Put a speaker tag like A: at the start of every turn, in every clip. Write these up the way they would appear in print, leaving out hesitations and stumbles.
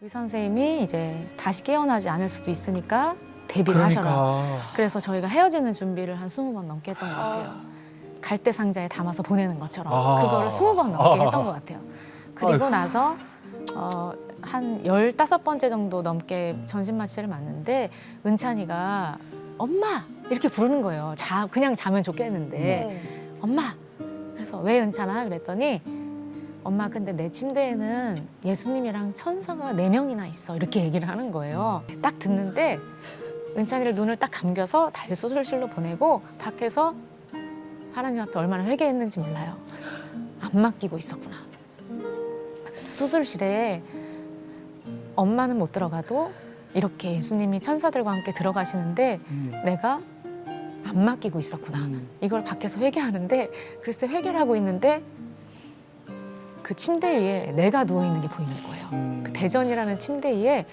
A: 의사 선생님이 이제 다시 깨어나지 않을 수도 있으니까 대비를 하셔라. 그래서 저희가 헤어지는 준비를 한 20번 넘게 했던 것 같아요. 갈대 상자에 담아서 보내는 것처럼 그거를 20번 넘게 했던 것 같아요. 그리고 나서 한 15번째 정도 넘게 전신 마취를 맞는데 은찬이가 엄마! 이렇게 부르는 거예요. 그냥 자면 좋겠는데 엄마! 그래서 왜 은찬아? 그랬더니 엄마 근데 내 침대에는 예수님이랑 천사가 4명이나 있어. 이렇게 얘기를 하는 거예요. 딱 듣는데 은찬이를 눈을 딱 감겨서 다시 수술실로 보내고 밖에서 하나님 앞에 얼마나 회개했는지 몰라요. 안 맡기고 있었구나. 수술실에 엄마는 못 들어가도 이렇게 예수님이 천사들과 함께 들어가시는데 내가 안 맡기고 있었구나. 이걸 밖에서 회개하는데 글쎄 회개를 하고 있는데 그 침대 위에 내가 누워있는 게 보이는 거예요. 그 대전이라는 침대 위에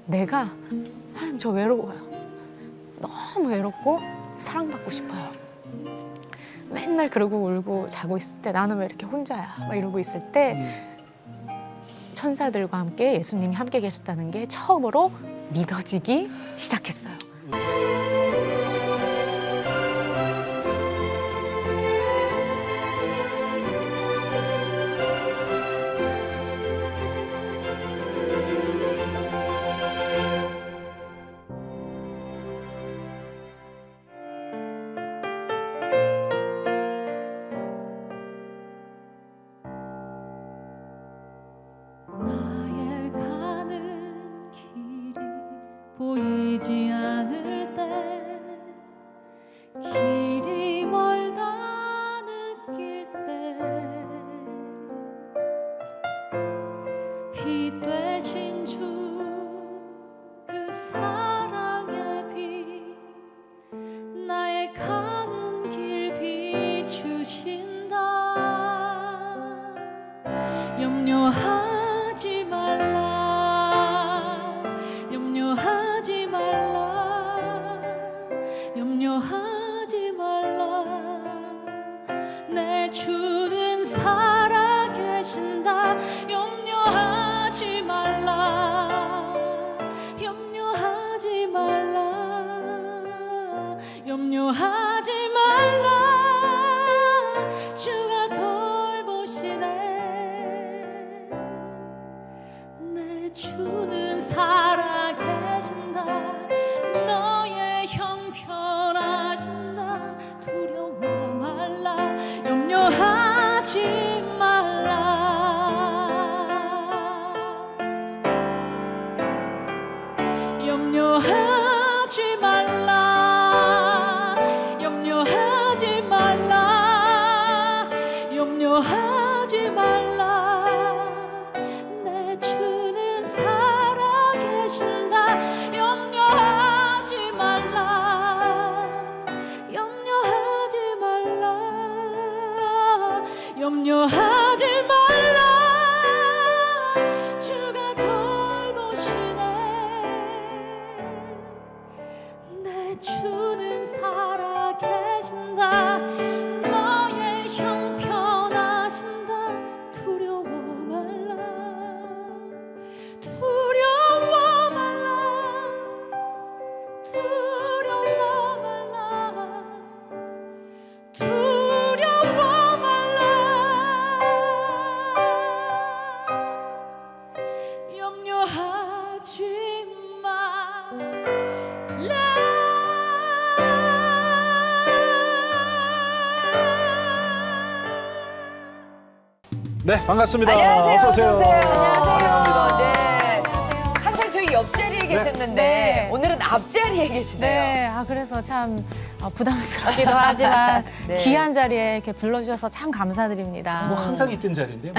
A: 내가 하나님 저 외로워요. 너무 외롭고 사랑받고 싶어요. 맨날 그러고 울고 자고 있을 때 나는 왜 이렇게 혼자야 막 이러고 있을 때 천사들과 함께 예수님이 함께 계셨다는 게 처음으로 믿어지기 시작했어요.
B: 나의 가는 길이 보이지 않을 때 길이 멀다 느낄 때 빛 되신 주 그 사랑의 빛 나의 가는 길 비추신다. 염려하지 말라 염려하지 말라 염려하지 말라 내 주는 살아계신다. 염려하지 말라 염려하지 말라 염려하지 말라 주가 돌보시네. 내 주는 살아계신다. 너의 형편하신다. 두려워 말라 염려하지 말라 염려하지 말라 염려하지 말라 염려하지 말라 내 주는 살아계신다. 염려하지 말라 염려하지 말라 염려하지 말라 주가 돌보시네. 내 주는 살아계신다. 너의 형편하신다. 두려워 말라 두려워 말라 두려워 말라 두려워 말라 염려하지
C: 네, 반갑습니다.
D: 안녕하세요.
C: 어서 오세요.
D: 안녕하세요. 네.
A: 안녕하세요.
D: 항상 저희 옆자리에 계셨는데
A: 네.
D: 오늘은 앞자리에 계시네요.
A: 네, 그래서 참 부담스럽기도 하지만
D: 네.
A: 귀한 자리에 이렇게 불러주셔서 참 감사드립니다.
C: 뭐 항상 있던 자리인데요.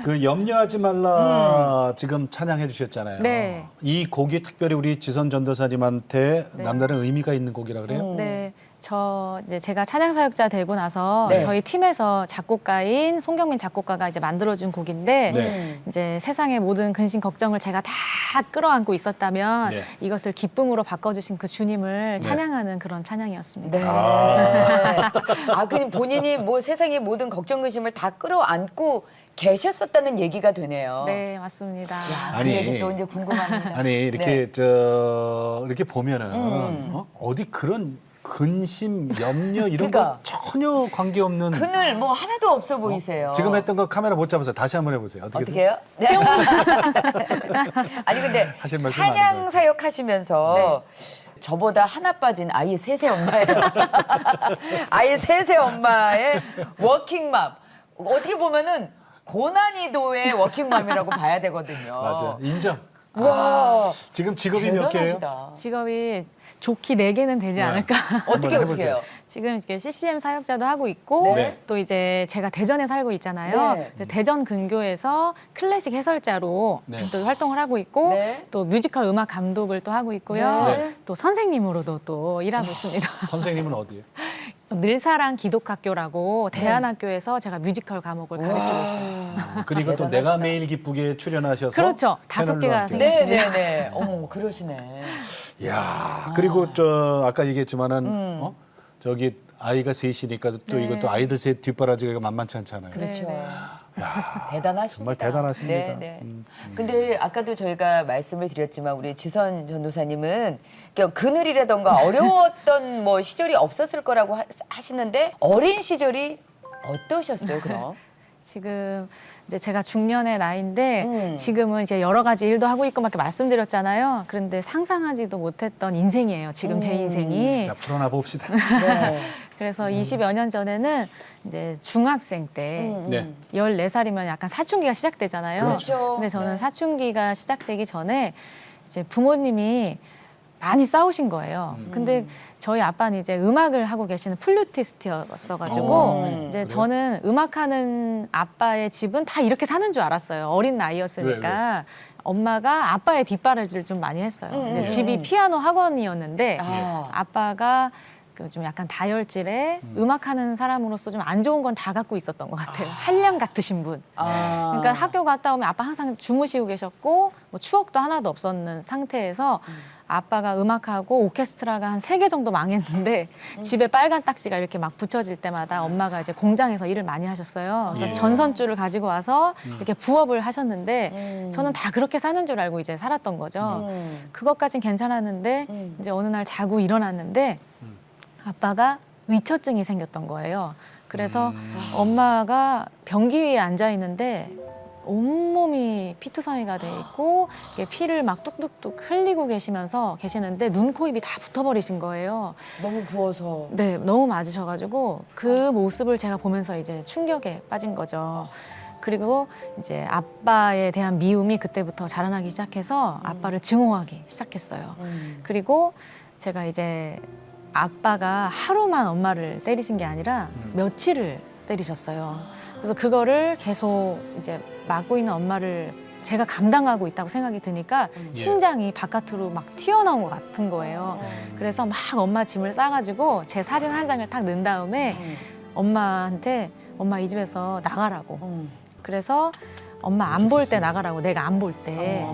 C: 그 염려하지 말라 지금 찬양해 주셨잖아요.
A: 네.
C: 이 곡이 특별히 우리 지선 전도사님한테
A: 네.
C: 남다른 의미가 있는 곡이라 그래요?
A: 네, 이제 제가 찬양 사역자 되고 나서
D: 네.
A: 저희 팀에서 작곡가인 송경민 작곡가가 이제 만들어준 곡인데
C: 네.
A: 이제 세상의 모든 근심 걱정을 제가 다 끌어안고 있었다면
C: 네.
A: 이것을 기쁨으로 바꿔주신 그 주님을 찬양하는 그런 찬양이었습니다.
D: 네.
C: 아.
D: 그럼 본인이 뭐 세상의 모든 걱정 근심을 다 끌어안고 계셨었다는 얘기가 되네요.
A: 네, 맞습니다.
D: 야,
C: 아니.
D: 그 얘기 또 이제 궁금합니다.
C: 아니 이렇게 이렇게 보면은 어디 그런 근심, 염려 이런
D: 그러니까.
C: 거 전혀 관계 없는
D: 그늘 뭐 하나도 없어 보이세요.
C: 지금 했던 거 카메라 못 잡아서 다시 한번 해보세요.
D: 어떻게 해요? 네. 아니 근데
C: 하실 말씀
D: 찬양
C: 많으세요.
D: 사역 하시면서 저보다 하나 빠진 아이 셋의 엄마예요. 아이 셋의 엄마의 워킹맘. 어떻게 보면은 고난이도의 워킹맘이라고 봐야 되거든요.
C: 맞아 인정.
D: 와,
C: 지금 직업이 몇 개예요?
D: 대단하시다.
A: 직업이 좋기 4개는 되지
C: 네.
A: 않을까.
D: 어떻게
C: 한번 해보세요.
D: 해요?
A: 지금 이렇게 CCM 사역자도 하고 있고
C: 네.
A: 또 이제 제가 대전에 살고 있잖아요.
D: 네.
A: 그래서 대전 근교에서 클래식 해설자로
C: 네.
A: 또 활동을 하고 있고
D: 네.
A: 또 뮤지컬 음악 감독을 또 하고 있고요.
C: 네.
A: 또 선생님으로도 또 일하고 있습니다.
C: 선생님은 어디에?
A: 늘사랑 기독학교라고 대안학교에서 제가 뮤지컬 과목을 가르치고 있어요.
C: 그리고 또
D: 대단하시다.
C: 내가 매일 기쁘게 출연하셔서
A: 그렇죠. 5개가
C: 패널로
A: 네.
D: 네네네. 어머 그러시네.
C: 야 그리고 저 아까 얘기했지만은 저기 아이가 셋이니까 또
A: 네.
C: 이것도 아이들 셋 뒷바라지가 만만치 않잖아요.
D: 그렇죠.
A: 네.
D: 대단하십니다.
C: 정말 대단하십니다.
D: 네, 네. 근데 아까도 저희가 말씀을 드렸지만 우리 지선 전도사님은 그러니까 그늘이라던가 어려웠던 뭐 시절이 없었을 거라고 하시는데 어린 시절이 어떠셨어요, 그럼?
A: 지금 이제 제가 중년의 나이인데
D: 음.
A: 지금은 이제 여러 가지 일도 하고 있고 막 이렇게 말씀드렸잖아요. 그런데 상상하지도 못했던 인생이에요. 지금 제 인생이.
C: 자 풀어나 봅시다.
D: 네.
A: 그래서 20여 년 전에는 이제 중학생 때
C: 네.
A: 14살이면 약간 사춘기가 시작되잖아요.
D: 그렇죠.
A: 근데 저는
D: 네.
A: 사춘기가 시작되기 전에 이제 부모님이 많이 싸우신 거예요. 근데 저희 아빠는 이제 음악을 하고 계시는 플루티스트였어가지고 이제
C: 그래요?
A: 저는 음악하는 아빠의 집은 다 이렇게 사는 줄 알았어요. 어린 나이였으니까. 엄마가 아빠의 뒷바라지를 좀 많이 했어요. 이제
C: 예.
A: 집이 피아노 학원이었는데
D: 아.
A: 아빠가 그 좀 약간 다혈질에 음악하는 사람으로서 좀 안 좋은 건 다 갖고 있었던 것 같아요. 한량 같으신 분.
D: 아.
A: 그러니까 학교 갔다 오면 아빠 항상 주무시고 계셨고 뭐 추억도 하나도 없었는 상태에서 아빠가 음악하고 오케스트라가 한 3개 정도 망했는데 집에 빨간 딱지가 이렇게 막 붙여질 때마다 엄마가 이제 공장에서 일을 많이 하셨어요. 그래서
C: 예.
A: 전선줄을 가지고 와서 이렇게 부업을 하셨는데 저는 다 그렇게 사는 줄 알고 이제 살았던 거죠. 그것까진 괜찮았는데 이제 어느 날 자고 일어났는데 아빠가 위처증이 생겼던 거예요. 그래서 엄마가 변기 위에 앉아 있는데 온몸이 피투성이가 돼 있고 이게 피를 막 뚝뚝뚝 흘리고 계시는데 눈, 코, 입이 다 붙어버리신 거예요.
D: 너무 부어서.
A: 네, 너무 맞으셔가지고 그 모습을 제가 보면서 이제 충격에 빠진 거죠. 그리고 이제 아빠에 대한 미움이 그때부터 자라나기 시작해서 아빠를 증오하기 시작했어요. 그리고 제가 이제 아빠가 하루만 엄마를 때리신 게 아니라 며칠을 때리셨어요. 그래서 그거를 계속 이제 막고 있는 엄마를 제가 감당하고 있다고 생각이 드니까 심장이 바깥으로 막 튀어나온 것 같은 거예요. 그래서 막 엄마 짐을 싸가지고 제 사진 한 장을 딱 넣은 다음에 엄마한테 엄마 이 집에서 나가라고. 그래서 엄마 안 볼 때 나가라고. 내가 안 볼 때.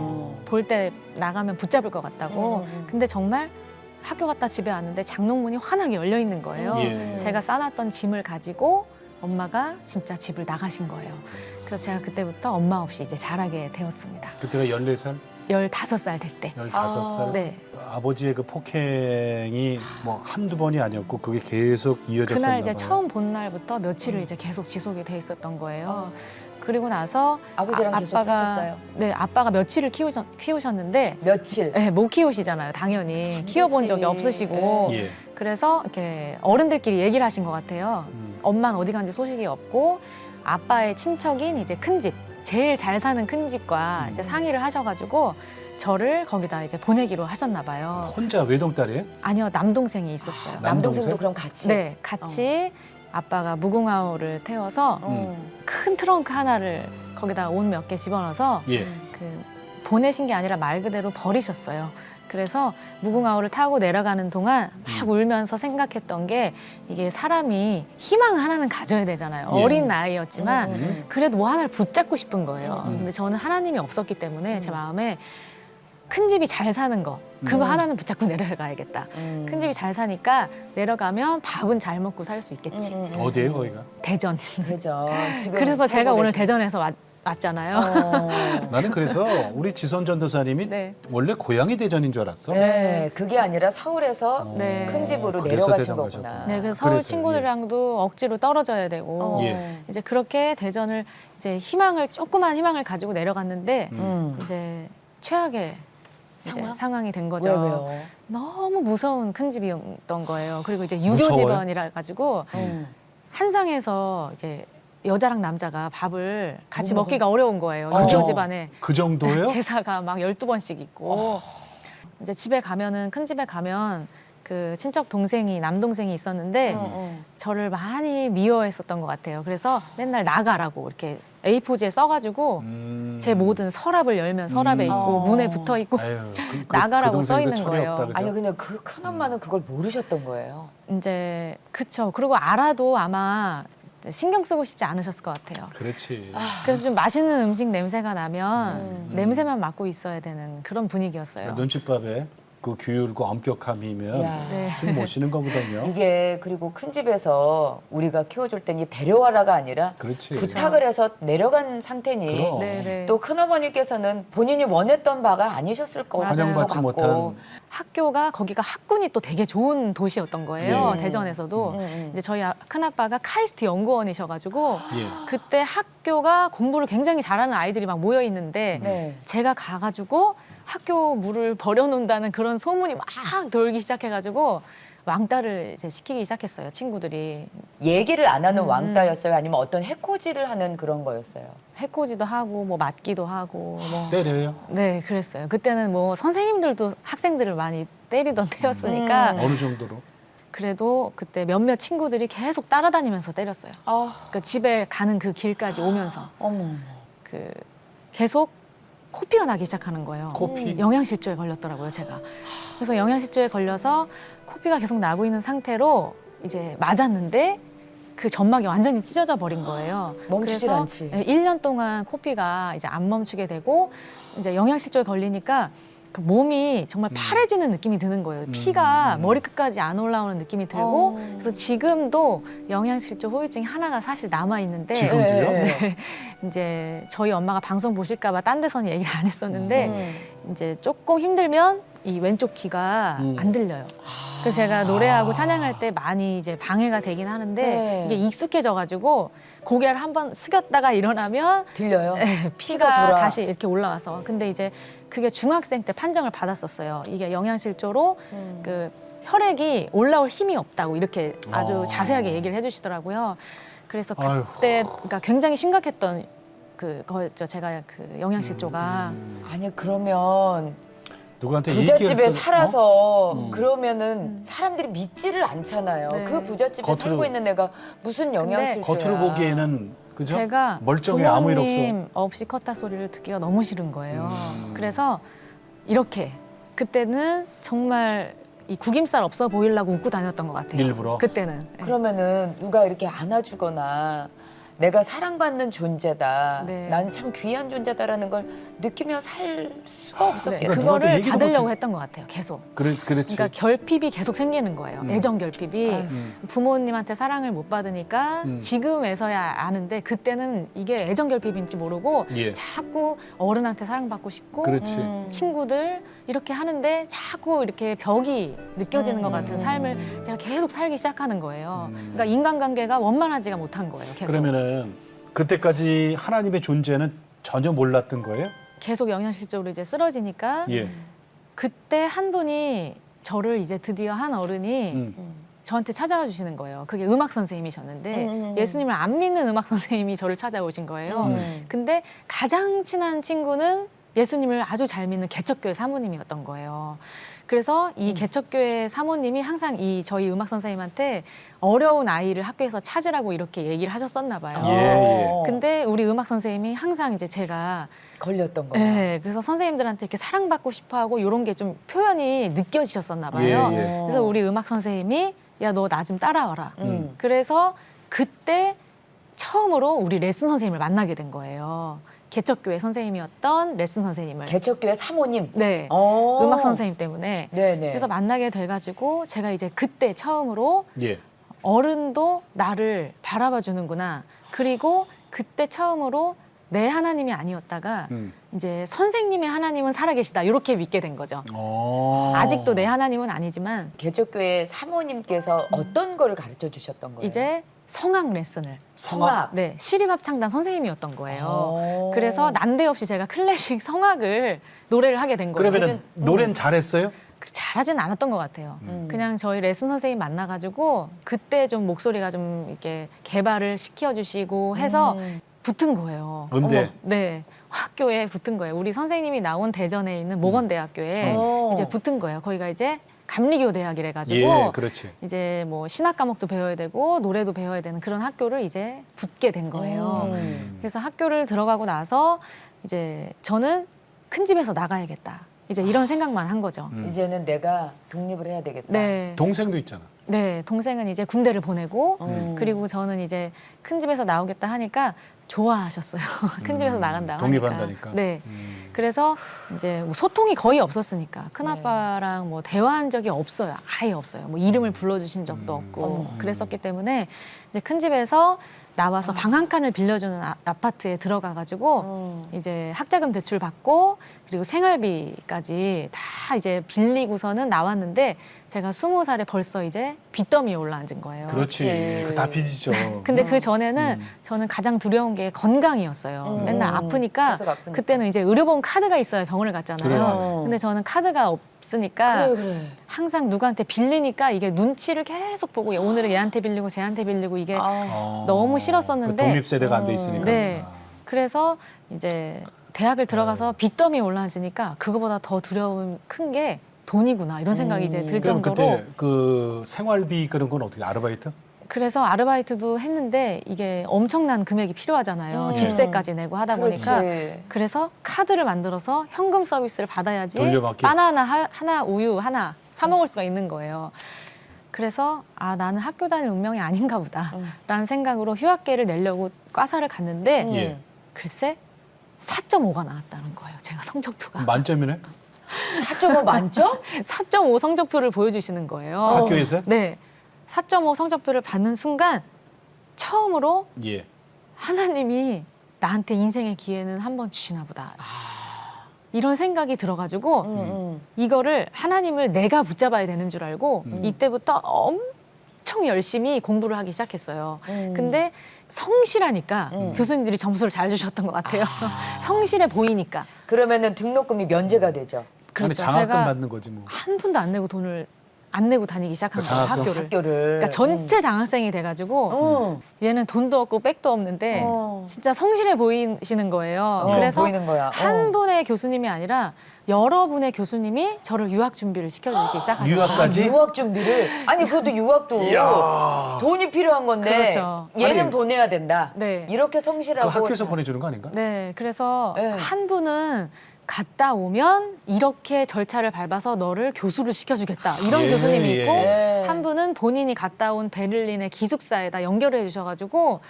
A: 볼 때 나가면 붙잡을 것 같다고. 근데 정말 학교 갔다 집에 왔는데 장롱문이 환하게 열려 있는 거예요.
C: 예.
A: 제가 싸놨던 짐을 가지고 엄마가 진짜 집을 나가신 거예요. 그래서 제가 그때부터 엄마 없이 이제 자라게 되었습니다.
C: 그때가 14살,
A: 15살 될 때.
C: 15살.
A: 네.
C: 아버지의 그 폭행이 뭐 한두 번이 아니었고 그게 계속 이어졌었나
A: 그날 이제
C: 봐요.
A: 처음 본 날부터 며칠을 이제 계속 지속이 돼 있었던 거예요. 그리고 나서
D: 아버지랑 계속 사셨어요?
A: 네, 아빠가 며칠을 키우셨는데
D: 며칠?
A: 네, 못 키우시잖아요, 당연히. 키워본 적이 없으시고.
C: 예.
A: 그래서 이렇게 어른들끼리 얘기를 하신 것 같아요. 엄마는 어디 간지 소식이 없고 아빠의 친척인 이제 큰 집, 제일 잘 사는 큰 집과 이제 상의를 하셔가지고 저를 거기다 이제 보내기로 하셨나 봐요.
C: 혼자 외동딸이에요?
A: 아니요, 남동생이 있었어요.
D: 남동생도
C: 남동생?
D: 그럼 같이?
A: 네, 같이 아빠가 무궁화호를 태워서 큰 트렁크 하나를 거기다 옷 몇 개 집어넣어서
C: 예.
A: 그 보내신 게 아니라 말 그대로 버리셨어요. 그래서 무궁화호를 타고 내려가는 동안 막 울면서 생각했던 게 이게 사람이 희망 하나는 가져야 되잖아요.
C: 예.
A: 어린 나이였지만 그래도 뭐 하나를 붙잡고 싶은 거예요. 근데 저는 하나님이 없었기 때문에 제 마음에 큰 집이 잘 사는 거 그거 하나는 붙잡고 내려가야겠다. 큰 집이 잘 사니까 내려가면 밥은 잘 먹고 살 수 있겠지.
C: 어디에요 거기가?
A: 대전.
D: 그죠. 지금
A: 그래서 제가
D: 살고
A: 오늘
D: 계신-
A: 대전에서 왔잖아요.
C: 나는 그래서 우리 지선 전도사님이
A: 네.
C: 원래 고향이 대전인 줄 알았어.
D: 네, 그게 아니라 서울에서
A: 네.
D: 큰 집으로
C: 그래서
D: 내려가신
C: 대전
D: 거구나.
C: 가셨구나.
A: 네, 그래서 서울
C: 그래서요,
A: 친구들이랑도 억지로 떨어져야 되고
C: 예.
A: 이제 그렇게 대전을 이제 희망을 조그만 희망을 가지고 내려갔는데
D: 음.
A: 이제 최악의 상황이 된 거죠.
D: 왜요?
A: 너무 무서운 큰 집이었던 거예요. 그리고 이제 유교
C: 무서워요?
A: 집안이라 가지고
D: 음.
A: 한 상에서 이제 여자랑 남자가 밥을 같이
D: 어머.
A: 먹기가 어려운 거예요.
C: 그죠?
A: 유교 집안에
C: 그 정도예요?
A: 제사가 막 12번씩 있고 이제 집에 가면은 큰 집에 가면 그 친척 동생이 남동생이 있었는데 저를 많이 미워했었던 것 같아요. 그래서 맨날 나가라고 이렇게 A4지에 써가지고 제 모든 서랍을 열면 서랍에 있고
D: 어.
A: 문에 붙어 있고
C: 아유,
A: 나가라고
C: 동생도
A: 써 있는
C: 철이
A: 거예요.
C: 없다, 그죠?
D: 아니 근데 그 큰엄마는 그걸 모르셨던 거예요.
A: 이제 그쵸. 그리고 알아도 아마 이제 신경 쓰고 싶지 않으셨을 것 같아요.
C: 그렇지.
A: 그래서 좀 맛있는 음식 냄새가 나면 냄새만 맡고 있어야 되는 그런 분위기였어요.
C: 눈칫밥에 그 규율과 엄격함이면
D: 야.
A: 네.
C: 숨 못 쉬는 거거든요.
D: 이게 그리고 큰 집에서 우리가 키워줄 때니 데려와라가 아니라
C: 그렇지.
D: 부탁을 해서 내려간 상태니
C: 그럼.
A: 네네.
D: 또 큰어머니께서는 본인이 원했던 바가 아니셨을 것 같고
C: 환영받지 못한
A: 학교가 거기가 학군이 또 되게 좋은 도시였던 거예요.
C: 예.
A: 대전에서도 이제 저희 큰아빠가 카이스트 연구원이셔가지고
C: 예.
A: 그때 학교가 공부를 굉장히 잘하는 아이들이 막 모여 있는데
D: 네.
A: 제가 가가지고 학교 물을 버려놓는다는 그런 소문이 막 돌기 시작해가지고 왕따를 이제 시키기 시작했어요. 친구들이
D: 얘기를 안 하는 왕따였어요? 아니면 어떤 해코지를 하는 그런 거였어요?
A: 해코지도 하고 뭐 맞기도 하고 뭐
C: 때려요?
A: 네 그랬어요. 그때는 뭐 선생님들도 학생들을 많이 때리던 때였으니까
C: 어느 정도로?
A: 그래도 그때 몇몇 친구들이 계속 따라다니면서 때렸어요. 그러니까 집에 가는 그 길까지 오면서
D: 어머.
A: 그 계속 코피가 나기 시작하는 거예요.
C: 코피?
A: 영양실조에 걸렸더라고요, 제가. 그래서 영양실조에 걸려서 코피가 계속 나고 있는 상태로 이제 맞았는데 그 점막이 완전히 찢어져 버린 거예요.
D: 멈추질
A: 그래서
D: 않지.
A: 1년 동안 코피가 이제 안 멈추게 되고 이제 영양실조에 걸리니까 그 몸이 정말 파래지는 느낌이 드는 거예요. 피가 머리끝까지 안 올라오는 느낌이 들고 그래서 지금도 영양실조 후유증이 하나가 사실 남아 있는데
C: 지금도요?
D: 네.
A: 이제 저희 엄마가 방송 보실까 봐 딴 데서는 얘기를 안 했었는데 이제 조금 힘들면 이 왼쪽 귀가 안 들려요. 그래서 제가 노래하고 찬양할 때 많이 이제 방해가 되긴 하는데
D: 네.
A: 이게 익숙해져가지고 고개를 한번 숙였다가 일어나면
D: 들려요?
A: 피가
D: 피가 돌아.
A: 다시 이렇게 올라와서 근데 이제 그게 중학생 때 판정을 받았었어요. 이게 영양실조로 그 혈액이 올라올 힘이 없다고 이렇게 아주 자세하게 얘기를 해주시더라고요. 그래서 그때 그러니까 굉장히 심각했던 그거였죠. 제가 그 영양실조가
D: 아니 그러면
C: 누구한테
D: 부잣집에
C: 얘기했어?
D: 살아서 그러면은 사람들이 믿지를 않잖아요.
A: 네.
D: 그 부잣집에
C: 겉으로.
D: 살고 있는 애가 무슨 영양실조야.
C: 겉으로 보기에는 그죠?
A: 제가
C: 멀쩡해 아무 일 없어.
A: 부모님 없이 컸다 소리를 듣기가 너무 싫은 거예요. 그래서 이렇게 그때는 정말 이 구김살 없어 보이려고 웃고 다녔던 것 같아요.
C: 일부러?
A: 그때는. 네.
D: 그러면은 누가 이렇게 안아주거나 내가 사랑받는 존재다.
A: 네.
D: 난 참 귀한 존재다라는 걸 느끼며 살 수가 없었겠네.
C: 그러니까 누구한테
A: 그거를
C: 얘기도
A: 받으려고
C: 못해.
A: 했던 것 같아요. 계속.
C: 그렇지.
A: 그러니까 결핍이 계속 생기는 거예요. 애정 결핍이. 부모님한테 사랑을 못 받으니까 지금에서야 아는데 그때는 이게 애정 결핍인지 모르고
C: 예.
A: 자꾸 어른한테 사랑받고 싶고
C: 그렇지.
A: 친구들 이렇게 하는데 자꾸 이렇게 벽이 느껴지는 것 같은 삶을 제가 계속 살기 시작하는 거예요. 그러니까 인간관계가 원만하지가 못한 거예요. 계속.
C: 그러면은 그때까지 하나님의 존재는 전혀 몰랐던 거예요?
A: 계속 영양실조로 이제 쓰러지니까
C: 예.
A: 그때 한 분이 저를 이제 드디어 한 어른이 저한테 찾아와 주시는 거예요. 그게 음악 선생님이셨는데 예수님을 안 믿는 음악 선생님이 저를 찾아오신 거예요. 근데 가장 친한 친구는 예수님을 아주 잘 믿는 개척교회 사모님이었던 거예요. 그래서 이 개척교회 사모님이 항상 이 저희 음악 선생님한테 어려운 아이를 학교에서 찾으라고 이렇게 얘기를 하셨었나 봐요.
C: 예, 예.
A: 근데 우리 음악 선생님이 항상 이제 제가
D: 걸렸던 거야.
A: 네, 그래서 선생님들한테 이렇게 사랑받고 싶어하고 이런 게 좀 표현이 느껴지셨었나 봐요.
C: 예, 예.
A: 그래서 우리 음악 선생님이 야, 너 나 좀 따라와라.
C: 음.
A: 그래서 그때 처음으로 우리 레슨 선생님을 만나게 된 거예요. 개척교회 선생님이었던 레슨 선생님을.
D: 개척교회 사모님.
A: 네.
D: 어.
A: 음악 선생님 때문에.
D: 네네.
A: 그래서 만나게 돼가지고 제가 이제 그때 처음으로
C: 예.
A: 어른도 나를 바라봐 주는구나. 그리고 그때 처음으로 내 하나님이 아니었다가 이제 선생님의 하나님은 살아계시다. 이렇게 믿게 된 거죠. 아직도 내 하나님은 아니지만
D: 개척교회 사모님께서 어떤 거를 가르쳐 주셨던 거예요?
A: 이제 성악 레슨을
C: 성악.
A: 네, 시립합창단 선생님이었던 거예요.
D: 오.
A: 그래서 난데없이 제가 클래식 성악을 노래를 하게 된 거예요.
C: 그러면은 노래는 잘했어요?
A: 잘하진 않았던 것 같아요.
D: 음.
A: 그냥 저희 레슨 선생님 만나가지고 그때 좀 목소리가 좀 이렇게 개발을 시켜주시고 해서 붙은 거예요.
C: 음대.
A: 어머, 네, 학교에 붙은 거예요. 우리 선생님이 나온 대전에 있는 모건대학교에
D: 어.
A: 이제 붙은 거예요. 거기가 이제 감리교 대학이래 가지고
C: 예, 그렇지.
A: 이제 뭐 신학 과목도 배워야 되고 노래도 배워야 되는 그런 학교를 이제 붙게 된 거예요. 그래서 학교를 들어가고 나서 이제 저는 큰 집에서 나가야겠다. 이제 이런 생각만 한 거죠.
D: 이제는 내가 독립을 해야 되겠다.
A: 네.
C: 동생도 있잖아.
A: 네, 동생은 이제 군대를 보내고
D: 그리고
A: 그리고 저는 이제 큰 집에서 나오겠다 하니까 좋아하셨어요. 큰 집에서 나간다
C: 독립한다니까.
A: 하니까. 네. 그래서 이제 뭐 소통이 거의 없었으니까 큰
D: 네.
A: 아빠랑 뭐 대화한 적이 없어요. 아예 없어요. 뭐 이름을 불러주신 적도 없고 그랬었기 때문에 이제 큰 집에서 나와서 방 한 칸을 빌려주는 아파트에 들어가가지고 이제 학자금 대출 받고 그리고 생활비까지 다 이제 빌리고서는 나왔는데 제가 20살에 벌써 이제 빚더미에 올라앉은 거예요.
C: 그렇지.
D: 그렇지.
C: 그거 다 빚이죠.
A: 근데 그 전에는 저는 가장 두려운 게 건강이었어요. 맨날 아프니까
D: 계속 아프니까.
A: 그때는 이제 의료보험 카드가 있어야 병원을 갔잖아요.
C: 그래.
A: 근데 저는 카드가 없으니까
D: 그래.
A: 항상 누구한테 빌리니까 이게 눈치를 계속 보고 오늘은 얘한테 빌리고 쟤한테 빌리고 이게 너무 싫었었는데
C: 그 독립세대가 안 돼 있으니까.
A: 네. 그래서 이제 대학을 들어가서 빚더미에 올라앉으니까 그거보다 더 두려움 큰 게 돈이구나 이런 생각이 이제 들
C: 그럼
A: 정도로
C: 그때 그 생활비 그런 건 어떻게 아르바이트?
A: 그래서 아르바이트도 했는데 이게 엄청난 금액이 필요하잖아요. 집세까지 내고 하다 보니까
D: 그렇지.
A: 그래서 카드를 만들어서 현금 서비스를 받아야지
C: 돌려받기.
A: 바나나 하나 우유 하나 사 먹을 수가 있는 거예요. 그래서 아 나는 학교 다닐 운명이 아닌가 보다라는 생각으로 휴학계를 내려고 과사를 갔는데
C: 예.
A: 글쎄 4.5가 나왔다는 거예요. 제가 성적표가
C: 만점이네?
D: 4.5 만점?
A: 4.5 성적표를 보여주시는 거예요.
C: 학교에서?
A: 네, 4.5 성적표를 받는 순간 처음으로
C: 예.
A: 하나님이 나한테 인생의 기회는 한 번 주시나 보다. 이런 생각이 들어가지고 이거를 하나님을 내가 붙잡아야 되는 줄 알고 이때부터 엄청 열심히 공부를 하기 시작했어요. 근데 성실하니까 교수님들이 점수를 잘 주셨던 것 같아요. 성실해 보이니까.
D: 그러면은 등록금이 면제가 되죠.
C: 아니,
A: 그렇죠.
C: 장학금
A: 제가
C: 받는 거지 뭐.
A: 한 푼도 안 내고 돈을 안 내고 다니기 시작한
C: 그
A: 거예요,
C: 장학금?
A: 학교를.
D: 학교를.
A: 그러니까 전체 장학생이 돼가지고
D: 어.
A: 얘는 돈도 없고 백도 없는데
D: 어.
A: 진짜 성실해 보이시는 거예요. 그래서
D: 보이는 거야.
A: 한 분의 교수님이 아니라 여러 분의 교수님이 저를 유학 준비를 시켜주기 시작하셨어요.
C: 유학까지?
D: 유학 준비를 아니 그것도 유학도
C: 이야.
D: 돈이 필요한 건데
A: 그렇죠.
D: 얘는
C: 아니,
D: 보내야 된다.
A: 네.
D: 이렇게
C: 그
D: 성실하고
C: 학교에서 보내주는 거 아닌가?
A: 네, 그래서
D: 네.
A: 한 분은 갔다 오면 이렇게 절차를 밟아서 너를 교수를 시켜주겠다 이런
C: 예,
A: 교수님이
C: 예.
A: 있고
D: 예.
A: 한 분은 본인이 갔다 온 베를린의 기숙사에다 연결해 주셔가지고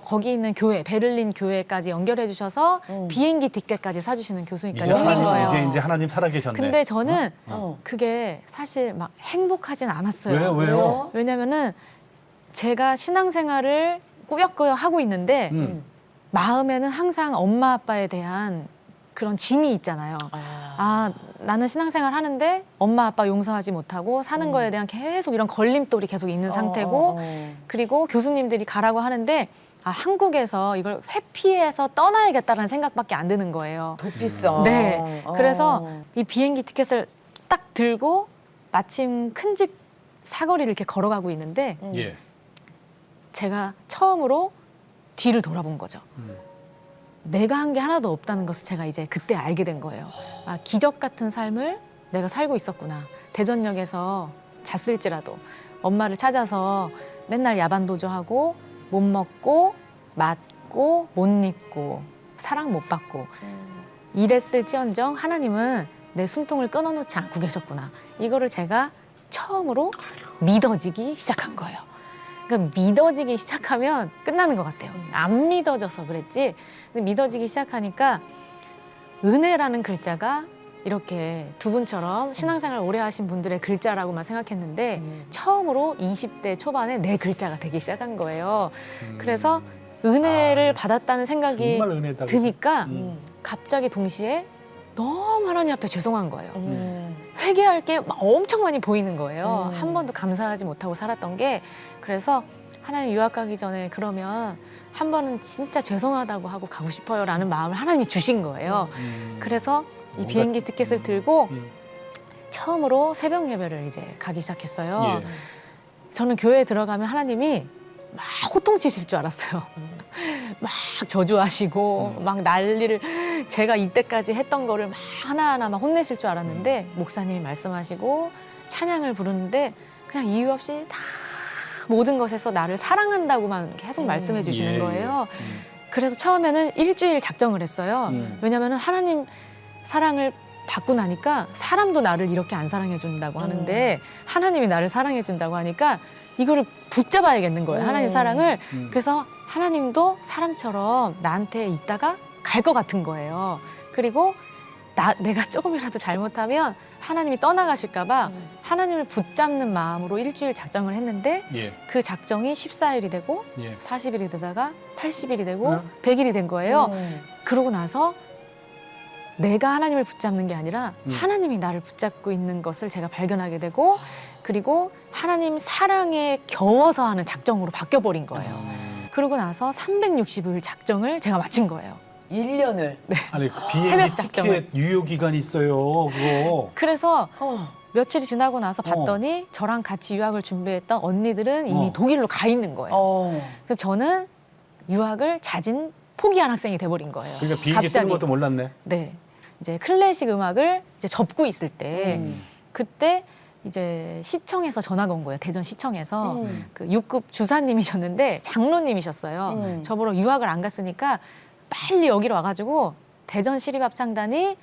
A: 거기 있는 교회 베를린 교회까지 연결해 주셔서 비행기 티켓까지 사주시는 교수님까지 생긴 거예요.
C: 이제 하나님 살아계셨네.
A: 근데 저는
D: 어.
A: 그게 사실 막 행복하진 않았어요.
C: 왜요?
A: 왜냐면은 제가 신앙생활을 꾸역꾸역 하고 있는데 마음에는 항상 엄마 아빠에 대한 그런 짐이 있잖아요. 아, 나는 신앙생활 하는데 엄마 아빠 용서하지 못하고 사는 거에 대한 계속 이런 걸림돌이 계속 있는 상태고 그리고 교수님들이 가라고 하는데 아, 한국에서 이걸 회피해서 떠나야겠다라는 생각밖에 안 드는 거예요.
D: 도피성.
A: 네. 그래서 이 비행기 티켓을 딱 들고 마침 큰 집 사거리를 이렇게 걸어가고 있는데
C: 예.
A: 제가 처음으로 뒤를 돌아본 거죠. 내가 한 게 하나도 없다는 것을 제가 이제 그때 알게 된 거예요. 아, 기적 같은 삶을 내가 살고 있었구나. 대전역에서 잤을지라도 엄마를 찾아서 맨날 야반도주하고 못 먹고 맞고 못 입고 사랑 못 받고 이랬을지언정 하나님은 내 숨통을 끊어놓지 않고 계셨구나. 이거를 제가 처음으로 믿어지기 시작한 거예요. 그러니까 믿어지기 시작하면 끝나는 것 같아요. 안 믿어져서 그랬지. 근데 믿어지기 시작하니까 은혜라는 글자가 이렇게 두 분처럼 신앙생활 오래 하신 분들의 글자라고만 생각했는데 처음으로 20대 초반에 내 글자가 되기 시작한 거예요. 그래서 은혜를 받았다는 생각이
C: 정말 은혜다.
A: 드니까 갑자기 동시에 너무 하나님 앞에 죄송한 거예요. 회개할 게 막 엄청 많이 보이는 거예요. 한 번도 감사하지 못하고 살았던 게. 그래서 하나님 유학 가기 전에 그러면 한 번은 진짜 죄송하다고 하고 가고 싶어요 라는 마음을 하나님이 주신 거예요. 그래서 이 비행기 티켓을 들고 처음으로 새벽 예배를 이제 가기 시작했어요.
C: 예.
A: 저는 교회에 들어가면 하나님이 막 호통치실 줄 알았어요. 막 저주하시고 막 난리를 제가 이때까지 했던 거를 막 하나하나 막 혼내실 줄 알았는데 목사님이 말씀하시고 찬양을 부르는데 그냥 이유 없이 다 모든 것에서 나를 사랑한다고만 계속 말씀해 주시는
C: 예,
A: 거예요. 그래서 처음에는 일주일 작정을 했어요. 왜냐하면 하나님 사랑을 받고 나니까 사람도 나를 이렇게 안 사랑해 준다고 하는데 하나님이 나를 사랑해 준다고 하니까 이거를 붙잡아야겠는 거예요. 하나님 사랑을. 그래서 하나님도 사람처럼 나한테 있다가 갈 것 같은 거예요. 그리고 내가 조금이라도 잘못하면 하나님이 떠나가실까 봐 하나님을 붙잡는 마음으로 일주일 작정을 했는데
C: 예.
A: 그 작정이 14일이 되고
C: 예.
A: 40일이 되다가 80일이 되고 100일이 된 거예요. 그러고 나서 내가 하나님을 붙잡는 게 아니라 하나님이 나를 붙잡고 있는 것을 제가 발견하게 되고 그리고 하나님 사랑에 겨워서 하는 작정으로 바뀌어버린 거예요. 그러고 나서 365일 작정을 제가 마친 거예요.
D: 1년을.
C: 아니 그 비행기
A: 새벽
C: 티켓
A: 작정을.
C: 유효 기간이 있어요. 그거.
A: 그래서 며칠이 지나고 나서 봤더니 저랑 같이 유학을 준비했던 언니들은 이미 독일로 가 있는 거예요. 그래서 저는 유학을 자진 포기한 학생이 돼버린 거예요.
C: 그러니까 비행기 뜨는 것도 몰랐네.
A: 네, 이제 클래식 음악을 이제 접고 있을 때 그때 이제 시청에서 전화가 온 거예요. 대전 시청에서 그 6급 주사님이셨는데 장로님이셨어요. 저보러 유학을 안 갔으니까 빨리 여기로 와가지고 대전 시립합창단이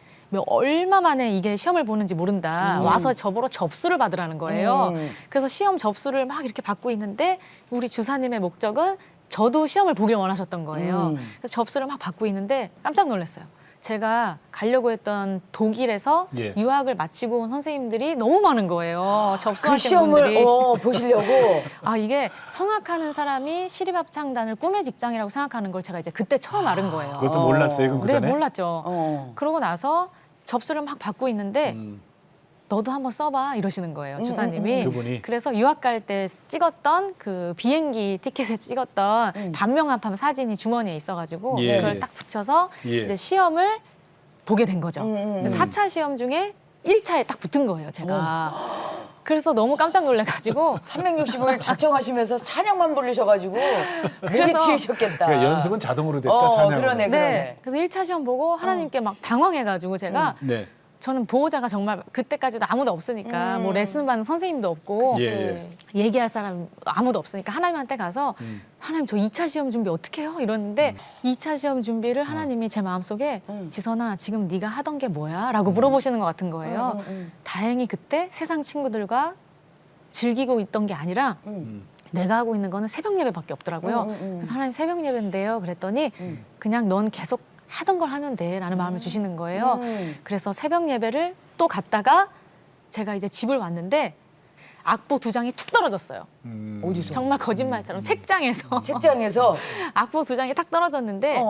A: 얼마 만에 이게 시험을 보는지 모른다. 와서 저보러 접수를 받으라는 거예요. 그래서 시험 접수를 막 이렇게 받고 있는데 우리 주사님의 목적은 저도 시험을 보길 원하셨던 거예요. 그래서 접수를 막 받고 있는데 깜짝 놀랐어요. 제가 가려고 했던 독일에서
C: 예.
A: 유학을 마치고 온 선생님들이 너무 많은 거예요.
D: 그
A: 접수하신
D: 시험을
A: 분들이.
D: 보시려고.
A: 아, 이게 성악하는 사람이 시립합창단을 꿈의 직장이라고 생각하는 걸 제가 이제 그때 처음 알은 거예요.
C: 그것도 몰랐어요. 그럼 그
A: 네,
C: 전에?
A: 몰랐죠. 그러고 나서 접수를 막 받고 있는데 너도 한번 써봐 이러시는 거예요, 주사님이.
C: 그분이.
A: 그래서 유학 갈 때 찍었던 그 비행기 티켓에 찍었던 단명한판 사진이 주머니에 있어가지고
C: 예.
A: 그걸 딱 붙여서
C: 예.
A: 이제 시험을 보게 된 거죠. 4차 시험 중에 1차에 딱 붙은 거예요, 제가. 그래서 너무 깜짝 놀래가지고
D: 365일 작정하시면서 찬양만 부르셔가지고 목이
A: 그래서-
D: 튀으셨겠다.
C: 그러니까 연습은 자동으로 됐다. 찬양으로.
D: 그러네.
A: 네. 그래서 1차 시험 보고 하나님께 막 당황해가지고 제가
C: 네.
A: 저는 보호자가 정말 그때까지도 아무도 없으니까 뭐 레슨 받는 선생님도 없고
C: 예, 예.
A: 얘기할 사람 아무도 없으니까 하나님한테 가서 하나님 저 2차 시험 준비 어떻게 해요? 이러는데 2차 시험 준비를 하나님이 제 마음속에 지선아 지금 네가 하던 게 뭐야? 라고 물어보시는 것 같은 거예요. 다행히 그때 세상 친구들과 즐기고 있던 게 아니라 내가 하고 있는 거는 새벽 예배밖에 없더라고요. 그래서 하나님 새벽 예배인데요. 그랬더니 그냥 넌 계속 하던 걸 하면 돼 라는 마음을 주시는 거예요. 그래서 새벽 예배를 또 갔다가 제가 이제 집을 왔는데 악보 2장이 툭 떨어졌어요.
D: 어디서?
A: 정말 거짓말처럼 책장에서
D: 책장에서.
A: 악보 2장이 딱 떨어졌는데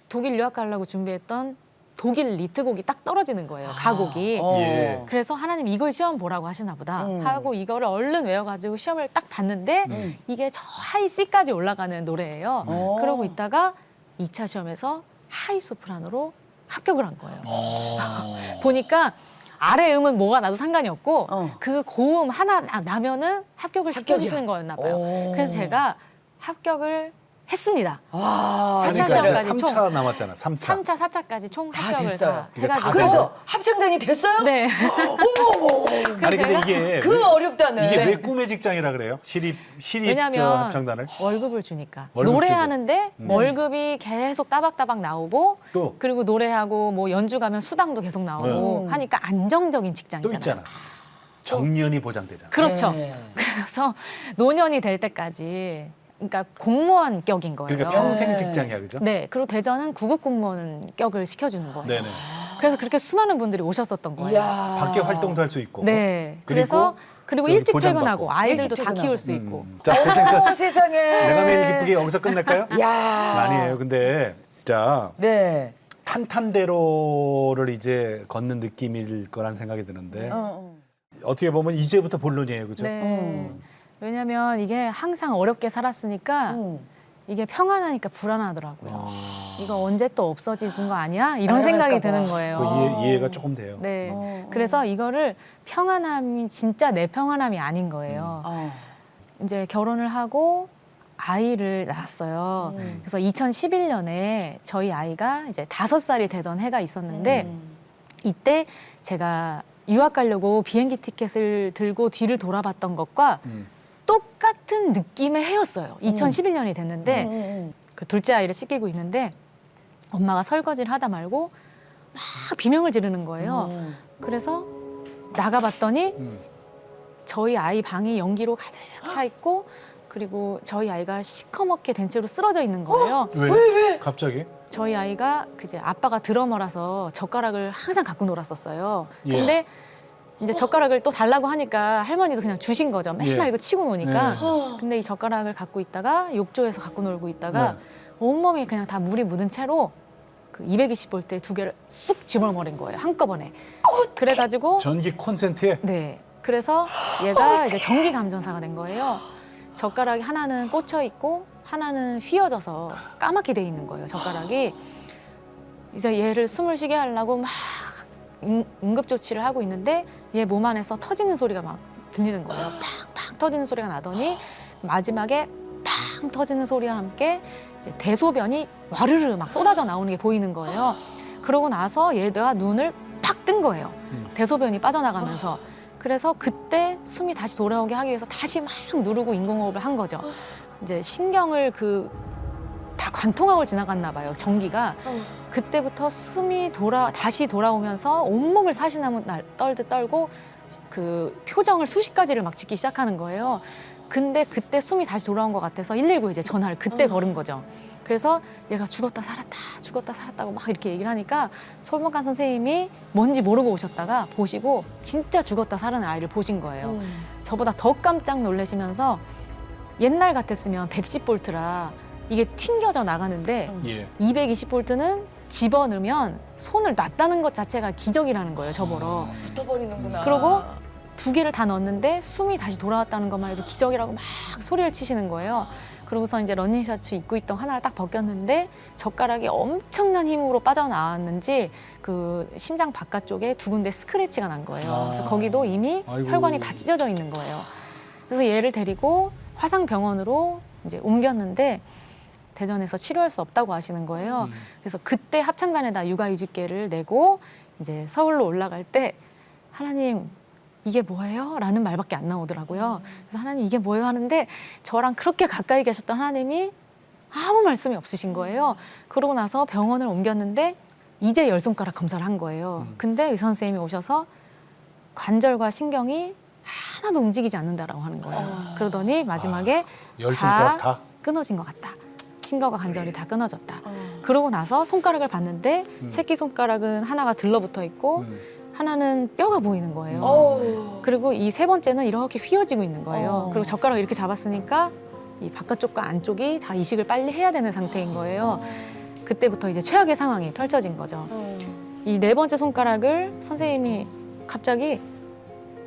A: 독일 유학 가려고 준비했던 독일 리트곡이 딱 떨어지는 거예요. 가곡이.
C: 예.
A: 그래서 하나님 이걸 시험 보라고 하시나 보다 하고 이거를 얼른 외워가지고 시험을 딱 봤는데 이게 저 하이 C까지 올라가는 노래예요. 그러고 있다가 2차 시험에서 하이 소프라노로 합격을 한 거예요. 보니까 아래 음은 뭐가 나도 상관이 없고 그 고음 하나 나면은 합격을 시켜주시는 거였나 봐요. 그래서 제가 합격을 했습니다.
D: 와,
C: 그러니까
A: 사차시험까지
C: 이제 3차 남았잖아. 3차.
A: 3차, 4차까지 총
D: 다
A: 합격을
D: 됐어요.
A: 다
C: 이게 다
A: 해가지고.
D: 그래서 합창단이 됐어요?
A: 네.
D: 어머.
C: 아니 근데
A: 제가-
C: 이게
D: 그 어렵다는.
C: 이게 왜 꿈의 직장이라 그래요? 시립
A: 왜냐면
C: 저 합창단을
A: 월급을 주니까.
C: 월급
A: 노래하는데
C: 주고.
A: 월급이 계속 따박따박 나오고
C: 또
A: 그리고 노래하고 뭐 연주 가면 수당도 계속 나오고 하니까 안정적인
C: 또
A: 직장이잖아요.
C: 있잖아. 정년이 보장되잖아.
A: 그렇죠.
D: 네.
A: 그래서 노년이 될 때까지 그러니까 공무원격인 거예요.
C: 그러니까 평생 직장이야, 그죠?
A: 네, 그리고 대전은 구급 공무원격을 시켜주는 거예요.
C: 네네.
A: 그래서 그렇게 수많은 분들이 오셨었던 거예요.
D: 이야.
C: 밖에 활동도 할 수 있고.
A: 네,
C: 그리고
A: 그리고
C: 저기
A: 일찍
C: 보장받고.
A: 퇴근하고 아이들도
D: 일찍
A: 다
D: 퇴근하고.
A: 키울 수 있고.
C: 자, 그래서
D: 어머, 세상에.
C: 내가 매일 기쁘게 여기서 끝낼까요?
D: 야.
C: 아니에요. 근데 자
D: 네.
C: 탄탄대로를 이제 걷는 느낌일 거란 생각이 드는데 어떻게 보면 이제부터 본론이에요, 그죠?
A: 네. 왜냐면 이게 항상 어렵게 살았으니까 이게 평안하니까 불안하더라고요. 이거 언제 또 없어지는 거 아니야? 이런 생각이
D: 날아갈까 봐.
A: 드는
C: 그
A: 거예요.
C: 이해가 조금 돼요.
A: 네. 그래서 이거를 평안함이 진짜 내 평안함이 아닌 거예요. 이제 결혼을 하고 아이를 낳았어요. 그래서 2011년에 저희 아이가 이제 5살이 되던 해가 있었는데 이때 제가 유학 가려고 비행기 티켓을 들고 뒤를 돌아봤던 것과 똑같은 느낌의 해였어요. 2011년이 됐는데 그 둘째 아이를 씻기고 있는데 엄마가 설거지를 하다 말고 막 비명을 지르는 거예요. 그래서 나가봤더니 저희 아이 방이 연기로 가득 차 있고 그리고 저희 아이가 시커멓게 된 채로 쓰러져 있는 거예요.
C: 왜? 갑자기?
A: 저희 아이가 그제 아빠가 드러머라서 젓가락을 항상 갖고 놀았었어요.
C: 예.
A: 근데 이제 젓가락을 또 달라고 하니까 할머니도 그냥 주신 거죠. 맨날
C: 예.
A: 이거 치고 노니까.
C: 예.
A: 근데 이 젓가락을 갖고 있다가 욕조에서 갖고 놀고 있다가
C: 네.
A: 온몸이 그냥 다 물이 묻은 채로 그 220볼트에 2개를 쑥 집어버린 거예요. 한꺼번에. 그래가지고
C: 전기 콘센트에
A: 네. 그래서 얘가 이제 전기 감전사가 된 거예요. 젓가락이 하나는 꽂혀 있고 하나는 휘어져서 까맣게 돼 있는 거예요. 젓가락이. 이제 얘를 숨을 쉬게 하려고 막 응급 조치를 하고 있는데 얘 몸 안에서 터지는 소리가 막 들리는 거예요. 팡팡 터지는 소리가 나더니 마지막에 팡 터지는 소리와 함께 이제 대소변이 와르르 막 쏟아져 나오는 게 보이는 거예요. 그러고 나서 얘가 눈을 팍 뜬 거예요. 대소변이 빠져나가면서. 그래서 그때 숨이 다시 돌아오게 하기 위해서 다시 막 누르고 인공호흡을 한 거죠. 이제 신경을 다 관통하고 지나갔나 봐요. 전기가. 그때부터 숨이 다시 돌아오면서 온몸을 사시나무 떨듯 떨고 그 표정을 수십 가지를 막 짓기 시작하는 거예요. 근데 그때 숨이 다시 돌아온 것 같아서 119 이제 전화를 그때 걸은 거죠. 그래서 얘가 죽었다 살았다고 막 이렇게 얘기를 하니까 소변관 선생님이 뭔지 모르고 오셨다가 보시고 진짜 죽었다 살아난 아이를 보신 거예요. 저보다 더 깜짝 놀라시면서 옛날 같았으면 110볼트라 이게 튕겨져 나가는데
C: 예.
A: 220볼트는 집어넣으면 손을 놨다는 것 자체가 기적이라는 거예요, 저보러.
D: 붙어버리는구나.
A: 그러고 2개를 다 넣었는데 숨이 다시 돌아왔다는 것만 해도 기적이라고 막 소리를 치시는 거예요. 그러고서 이제 러닝셔츠 입고 있던 하나를 딱 벗겼는데 젓가락이 엄청난 힘으로 빠져나왔는지 그 심장 바깥쪽에 2군데 스크래치가 난 거예요. 그래서 거기도 이미
C: 아이고.
A: 혈관이 다 찢어져 있는 거예요. 그래서 얘를 데리고 화상병원으로 이제 옮겼는데 대전에서 치료할 수 없다고 하시는 거예요. 그래서 그때 합창단에다 육아휴직계를 내고 이제 서울로 올라갈 때 하나님 이게 뭐예요? 라는 말밖에 안 나오더라고요. 그래서 하나님 이게 뭐예요? 하는데 저랑 그렇게 가까이 계셨던 하나님이 아무 말씀이 없으신 거예요. 그러고 나서 병원을 옮겼는데 이제 10손가락 검사를 한 거예요. 근데 의사 선생님이 오셔서 관절과 신경이 하나도 움직이지 않는다라고 하는 거예요. 그러더니 마지막에
C: 열 손가락 다?
A: 끊어진 것 같다. 신경과 관절이 다 끊어졌다. 그러고 나서 손가락을 봤는데 새끼손가락은 하나가 들러붙어 있고 하나는 뼈가 보이는 거예요. 그리고 이 세 번째는 이렇게 휘어지고 있는 거예요. 그리고 젓가락을 이렇게 잡았으니까 이 바깥쪽과 안쪽이 다 이식을 빨리 해야 되는 상태인 거예요. 그때부터 이제 최악의 상황이 펼쳐진 거죠. 이 네 번째 손가락을 선생님이 갑자기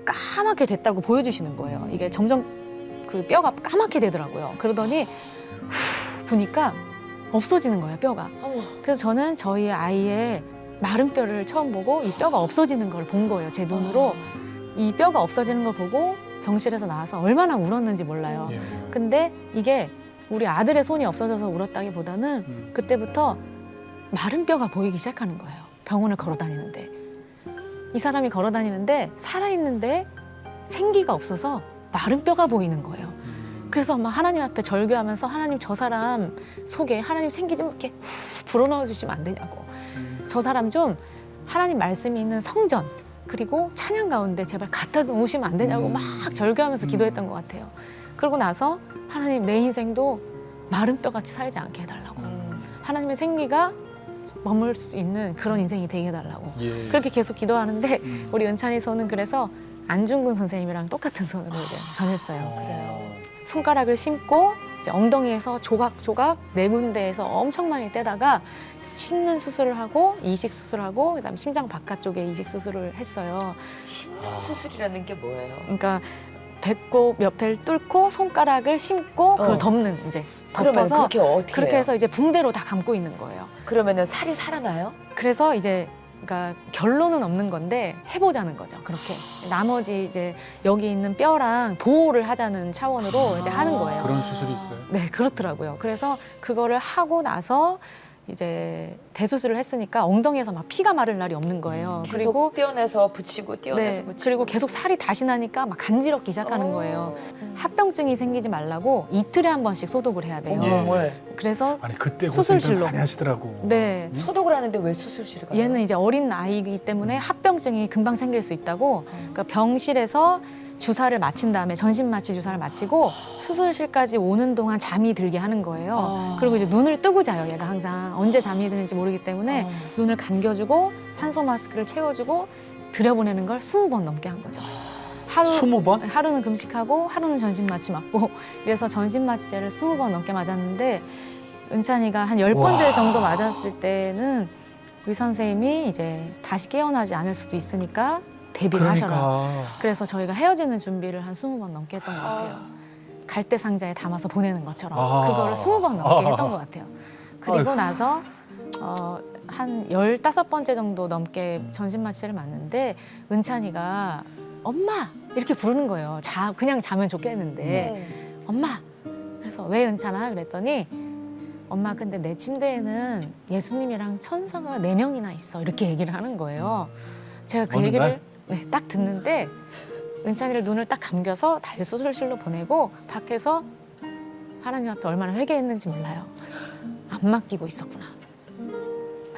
A: 까맣게 됐다고 보여주시는 거예요. 이게 점점 그 뼈가 까맣게 되더라고요. 그러더니 후 보니까 없어지는 거예요, 뼈가. 그래서 저는 저희 아이의 마른 뼈를 처음 보고 이 뼈가 없어지는 걸 본 거예요, 제 눈으로. 이 뼈가 없어지는 걸 보고 병실에서 나와서 얼마나 울었는지 몰라요.
C: 예.
A: 근데 이게 우리 아들의 손이 없어져서 울었다기보다는 그때부터 마른 뼈가 보이기 시작하는 거예요. 병원을 걸어 다니는데. 이 사람이 걸어 다니는데 살아있는데 생기가 없어서 마른 뼈가 보이는 거예요. 그래서 막 하나님 앞에 절규하면서 하나님 저 사람 속에 하나님 생기 좀 이렇게 후 불어넣어 주시면 안 되냐고. 저 사람 좀 하나님 말씀이 있는 성전 그리고 찬양 가운데 제발 갖다 놓으시면 안 되냐고 막 절규하면서 기도했던 것 같아요. 그러고 나서 하나님 내 인생도 마른 뼈같이 살지 않게 해달라고. 하나님의 생기가 머물 수 있는 그런 인생이 되게 해달라고.
C: 예.
A: 그렇게 계속 기도하는데 우리 은찬이 손은 그래서 안중근 선생님이랑 똑같은 손으로 이제 변했어요.
C: 그래요.
A: 손가락을 심고 이제 엉덩이에서 조각조각 4군데에서 엄청 많이 떼다가 심는 수술을 하고 이식 수술하고 그다음 심장 바깥쪽에 이식 수술을 했어요.
D: 심는 수술이라는 게 뭐예요?
A: 그러니까 배꼽 옆을 뚫고 손가락을 심고 그걸 덮는 이제
D: 그러면
A: 덮어서
D: 그렇게 어떻게
A: 그렇게
D: 해요?
A: 해서 이제 붕대로 다 감고 있는 거예요.
D: 그러면은 살이 살아나요?
A: 그래서 이제 그러니까 결론은 없는 건데 해보자는 거죠. 그렇게 나머지 이제 여기 있는 뼈랑 보호를 하자는 차원으로 이제 하는 거예요.
C: 그런 수술이 있어요?
A: 네, 그렇더라고요. 그래서 그거를 하고 나서 이제 대수술을 했으니까 엉덩이에서 막 피가 마를 날이 없는 거예요.
D: 계속
A: 그리고
D: 떼어내서 붙이고 떼어내서
A: 네,
D: 붙이고.
A: 그리고 계속 살이 다시 나니까 막 간지럽기 시작하는 거예요. 합병증이 생기지 말라고 이틀에 한 번씩 소독을 해야 돼요.
C: 예.
D: 뭘?
A: 그래서
C: 아니 그때
A: 수술실로.
C: 고생들 많이 하시더라고.
A: 네.
D: 소독을 하는데 왜 수술실을 가요?
A: 얘는 이제 어린 아이이기 때문에 합병증이 금방 생길 수 있다고 그러니까 병실에서 주사를 마친 다음에 전신 마취 주사를 마치고 수술실까지 오는 동안 잠이 들게 하는 거예요. 그리고 이제 눈을 뜨고 자요. 얘가 항상 언제 잠이 드는지 모르기 때문에 눈을 감겨주고 산소 마스크를 채워주고 들여보내는 걸 20번 넘게 한 거죠. 하루
C: 20번?
A: 하루는 금식하고 하루는 전신 마취 맞고 이래서 전신 마취제를 20번 넘게 맞았는데 은찬이가 한 10번째 정도 맞았을 때는 의사 선생님이 이제 다시 깨어나지 않을 수도 있으니까 대비를 하셔라.
C: 그러니까.
A: 그래서 저희가 헤어지는 준비를 한 20번 넘게 했던 것 같아요. 갈대 상자에 담아서 보내는 것처럼 그거를 20번 넘게 했던 것 같아요. 그리고
C: 아이고.
A: 나서 한 15번째 정도 넘게 전신 마취를 맞는데 은찬이가 엄마 이렇게 부르는 거예요. 그냥 자면 좋겠는데 엄마. 그래서 왜 은찬아? 그랬더니 엄마 근데 내 침대에는 예수님이랑 천사가 4명이나 있어. 이렇게 얘기를 하는 거예요. 제가 그
C: 어느
A: 얘기를
C: 날?
A: 네, 딱 듣는데 은찬이를 눈을 딱 감겨서 다시 수술실로 보내고 밖에서 하나님 앞에 얼마나 회개했는지 몰라요. 안 맡기고 있었구나.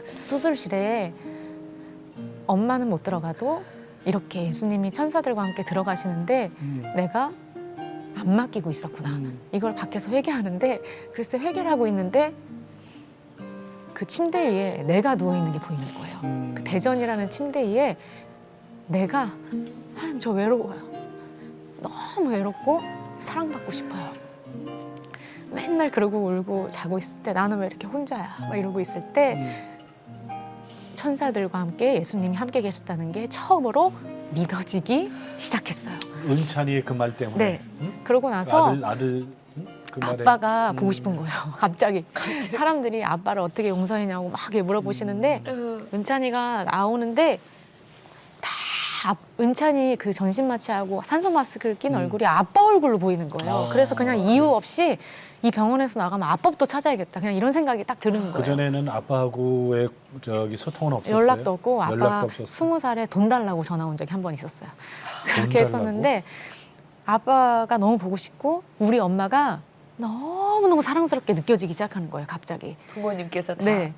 A: 수술실에 엄마는 못 들어가도 이렇게 예수님이 천사들과 함께 들어가시는데 내가 안 맡기고 있었구나. 이걸 밖에서 회개하는데 글쎄 회개를 하고 있는데 그 침대 위에 내가 누워있는 게 보이는 거예요. 그 대전이라는 침대 위에 내가 하나님 저 외로워요. 너무 외롭고 사랑받고 싶어요. 맨날 그러고 울고 자고 있을 때 나는 왜 이렇게 혼자야 막 이러고 있을 때 천사들과 함께 예수님이 함께 계셨다는 게 처음으로 믿어지기 시작했어요.
C: 은찬이의 그 말 때문에.
A: 네. 그러고 나서
C: 아들 그 말에.
A: 아빠가 보고 싶은 거예요. 갑자기 사람들이 아빠를 어떻게 용서했냐고 막 이렇게 물어보시는데 은찬이가 나오는데 다 은찬이 그 전신 마취하고 산소 마스크를 낀 얼굴이 아빠 얼굴로 보이는 거예요. 그래서 그냥 이유 없이 이 병원에서 나가면 아빠부터 찾아야겠다. 그냥 이런 생각이 딱 드는 거예요.
C: 그 전에는 아빠하고의 소통은 없었어요.
A: 연락도 없고 아빠
C: 연락도 없었어요.
A: 20살에 돈 달라고 전화 온 적이 한 번 있었어요.
C: 돈
A: 그렇게
C: 달라고?
A: 했었는데 아빠가 너무 보고 싶고 우리 엄마가 너무너무 사랑스럽게 느껴지기 시작하는 거예요. 갑자기.
D: 부모님께서 다.
A: 네.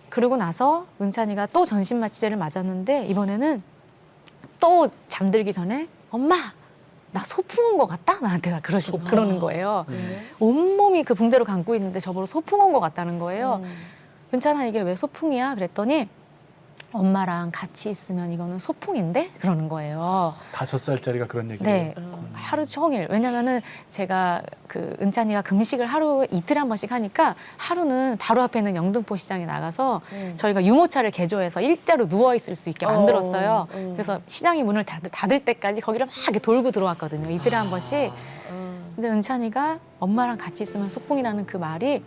A: 그러고 나서 은찬이가 또 전신 마취제를 맞았는데 이번에는 또 잠들기 전에 엄마 나 소풍 온 것 같다? 나한테 그러는 거예요. 온몸이 그 붕대로 감고 있는데 저보고 소풍 온 것 같다는 거예요. 은찬아 이게 왜 소풍이야? 그랬더니 엄마랑 같이 있으면 이거는 소풍인데? 그러는 거예요.
C: 5살짜리가 그런 얘기를.
A: 네. 하루 종일. 왜냐면은 제가 그 은찬이가 금식을 하루 이틀에 한 번씩 하니까 하루는 바로 앞에 있는 영등포 시장에 나가서 저희가 유모차를 개조해서 일자로 누워 있을 수 있게 만들었어요. 그래서 시장이 문을 닫을 때까지 거기를 막 이렇게 돌고 들어왔거든요. 이틀에 한 번씩. 근데 은찬이가 엄마랑 같이 있으면 소풍이라는 그 말이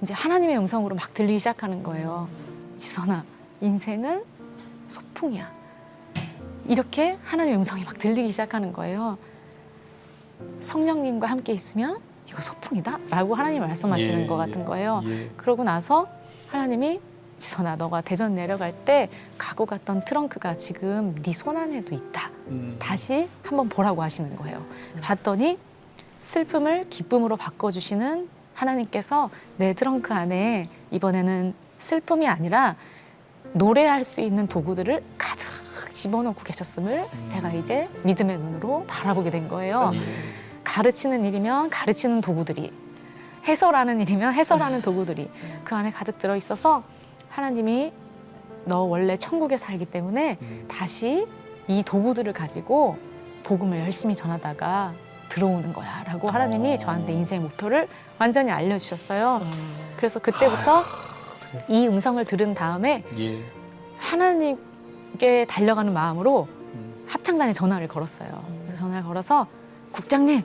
A: 이제 하나님의 음성으로 막 들리기 시작하는 거예요. 지선아, 인생은 소풍이야. 이렇게 하나님의 음성이 막 들리기 시작하는 거예요. 성령님과 함께 있으면 이거 소풍이다? 라고 하나님이 말씀하시는
C: 예,
A: 것 같은
C: 예,
A: 거예요.
C: 예.
A: 그러고 나서 하나님이 지선아 너가 대전 내려갈 때 가고 갔던 트렁크가 지금 네 손 안에도 있다. 다시 한번 보라고 하시는 거예요. 봤더니 슬픔을 기쁨으로 바꿔주시는 하나님께서 내 트렁크 안에 이번에는 슬픔이 아니라 노래할 수 있는 도구들을 가득 집어넣고 계셨음을 제가 이제 믿음의 눈으로 바라보게 된 거예요.
C: 예.
A: 가르치는 일이면 가르치는 도구들이, 해설하는 일이면 해설하는 도구들이 그 안에 가득 들어 있어서 하나님이 너 원래 천국에 살기 때문에 다시 이 도구들을 가지고 복음을 열심히 전하다가 들어오는 거야 라고 하나님이 저한테 인생의 목표를 완전히 알려주셨어요. 그래서 그때부터 이 음성을 들은 다음에
C: 예.
A: 하나님께 달려가는 마음으로 합창단에 전화를 걸었어요. 그래서 전화를 걸어서 국장님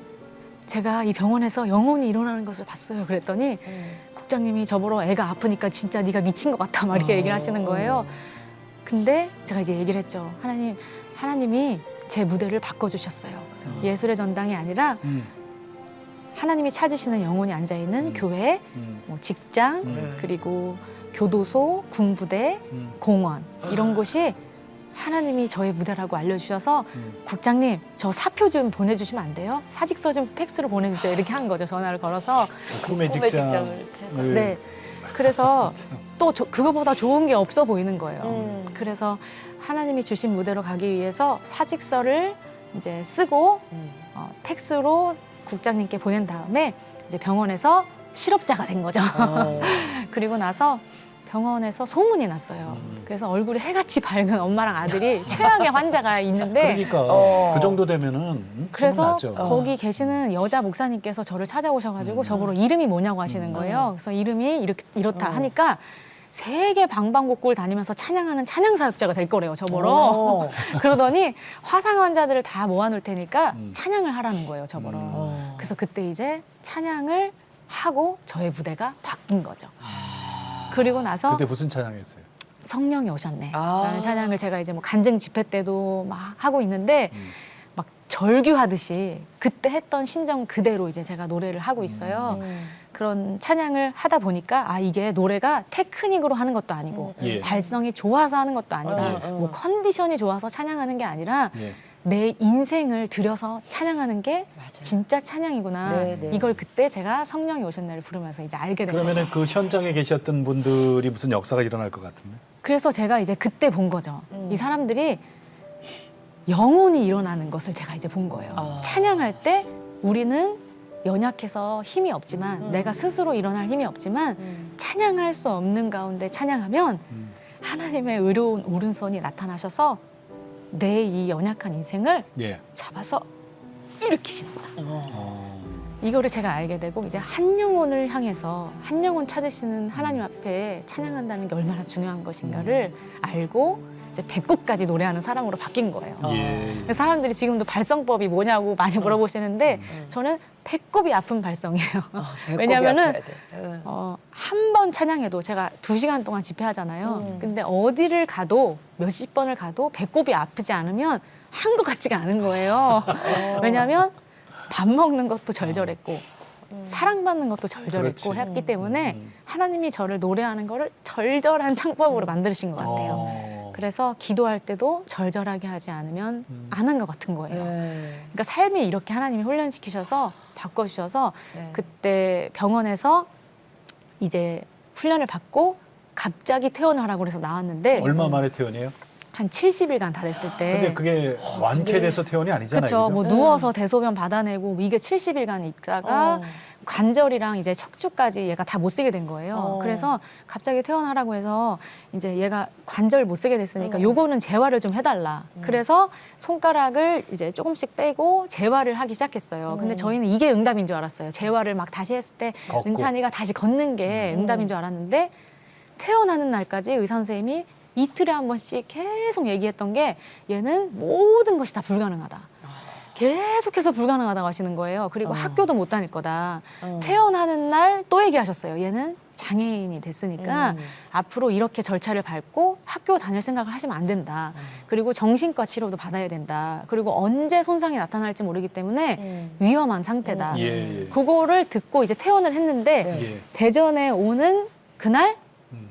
A: 제가 이 병원에서 영혼이 일어나는 것을 봤어요. 그랬더니 국장님이 저보러 애가 아프니까 진짜 네가 미친 것 같아 막 이렇게 얘기를 하시는 거예요. 근데 제가 이제 얘기를 했죠. 하나님이 제 무대를 바꿔주셨어요. 예술의 전당이 아니라 하나님이 찾으시는 영혼이 앉아있는 교회, 뭐 직장, 그리고 교도소, 군부대, 공원 이런 곳이 하나님이 저의 무대라고 알려주셔서 국장님 저 사표 좀 보내주시면 안 돼요? 사직서 좀 팩스로 보내주세요. 이렇게 한 거죠. 전화를 걸어서.
C: 꿈의
D: 꿈의
C: 직장을
D: 직장을
A: 네. 그래서 또 그거보다 좋은 게 없어 보이는 거예요. 그래서 하나님이 주신 무대로 가기 위해서 사직서를 이제 쓰고 팩스로 국장님께 보낸 다음에 이제 병원에서 실업자가 된 거죠. 그리고 나서 병원에서 소문이 났어요. 그래서 얼굴이 해같이 밝은 엄마랑 아들이 최악의 환자가 있는데
C: 그러니까 그 정도 되면은
A: 그래서
C: 소문 나죠.
A: 거기 계시는 여자 목사님께서 저를 찾아오셔가지고 저보러 이름이 뭐냐고 하시는 거예요. 그래서 이름이 이렇다 하니까 세계 방방곡곡을 다니면서 찬양하는 찬양 사역자가 될 거래요. 저보러. 그러더니 화상 환자들을 다 모아놓을 테니까 찬양을 하라는 거예요. 저보러. 그래서 그때 이제 찬양을 하고 저의 무대가 바뀐 거죠. 그리고 나서
C: 그때 무슨 찬양했어요?
A: 성령이 오셨네 라는 찬양을 제가 이제 뭐 간증 집회 때도 막 하고 있는데 막 절규하듯이 그때 했던 심정 그대로 이제 제가 노래를 하고 있어요. 그런 찬양을 하다 보니까 아 이게 노래가 테크닉으로 하는 것도 아니고
C: 예.
A: 발성이 좋아서 하는 것도 아니라
C: 예.
A: 뭐 컨디션이 좋아서 찬양하는 게 아니라
C: 예.
A: 내 인생을 들여서 찬양하는 게
D: 맞아요.
A: 진짜 찬양이구나.
D: 네, 네.
A: 이걸 그때 제가 성령이 오신 날을 부르면서 이제 알게 된 거죠.
C: 그러면은 그 현장에 계셨던 분들이 무슨 역사가 일어날 것 같은데?
A: 그래서 제가 이제 그때 본 거죠. 이 사람들이 영혼이 일어나는 것을 제가 이제 본 거예요. 찬양할 때 우리는 연약해서 힘이 없지만 내가 스스로 일어날 힘이 없지만 찬양할 수 없는 가운데 찬양하면 하나님의 의로운 오른손이 나타나셔서 내 이 연약한 인생을
C: 예.
A: 잡아서 일으키시는구나. 이거를 제가 알게 되고 이제 한 영혼을 향해서 한 영혼 찾으시는 하나님 앞에 찬양한다는 게 얼마나 중요한 것인가를 알고 이제 배꼽까지 노래하는 사람으로 바뀐 거예요.
C: 예.
A: 사람들이 지금도 발성법이 뭐냐고 많이 물어보시는데 저는 배꼽이 아픈 발성이에요. 왜냐하면은 한 번 찬양해도 제가 2시간 동안 집회하잖아요. 근데 어디를 가도 몇십 번을 가도 배꼽이 아프지 않으면 한 것 같지가 않은 거예요. 왜냐하면 밥 먹는 것도 절절했고 사랑받는 것도 절절했고
C: 그렇지.
A: 했기 때문에 하나님이 저를 노래하는 거를 절절한 창법으로 만드신 것 같아요. 그래서 기도할 때도 절절하게 하지 않으면 안 한 것 같은 거예요. 그러니까 삶이 이렇게 하나님이 훈련시키셔서 바꿔주셔서
D: 네.
A: 그때 병원에서 이제 훈련을 받고 갑자기 퇴원하라고 그래서 나왔는데
C: 얼마 만에 퇴원이에요?
A: 한 70일간 다 됐을 때
C: 근데 그게 완쾌돼서 퇴원이 아니잖아요.
A: 그렇죠.
C: 그죠?
A: 뭐 누워서 대소변 받아내고 이게 70일간 있다가 관절이랑 이제 척추까지 얘가 다 못 쓰게 된 거예요. 그래서 갑자기 퇴원하라고 해서 이제 얘가 관절 못 쓰게 됐으니까 요거는 재활을 좀 해달라. 그래서 손가락을 이제 조금씩 빼고 재활을 하기 시작했어요. 근데 저희는 이게 응답인 줄 알았어요. 재활을 막 다시 했을 때
C: 걷고.
A: 은찬이가 다시 걷는 게 응답인 줄 알았는데 퇴원하는 날까지 의사 선생님이 이틀에 한 번씩 계속 얘기했던 게 얘는 모든 것이 다 불가능하다. 계속해서 불가능하다고 하시는 거예요. 그리고 학교도 못 다닐 거다.
D: 어.
A: 퇴원하는 날 또 얘기하셨어요. 얘는 장애인이 됐으니까 앞으로 이렇게 절차를 밟고 학교 다닐 생각을 하시면 안 된다. 그리고 정신과 치료도 받아야 된다. 그리고 언제 손상이 나타날지 모르기 때문에 위험한 상태다.
C: 예, 예.
A: 그거를 듣고 이제 퇴원을 했는데
D: 네.
C: 예.
A: 대전에 오는 그날
C: 음.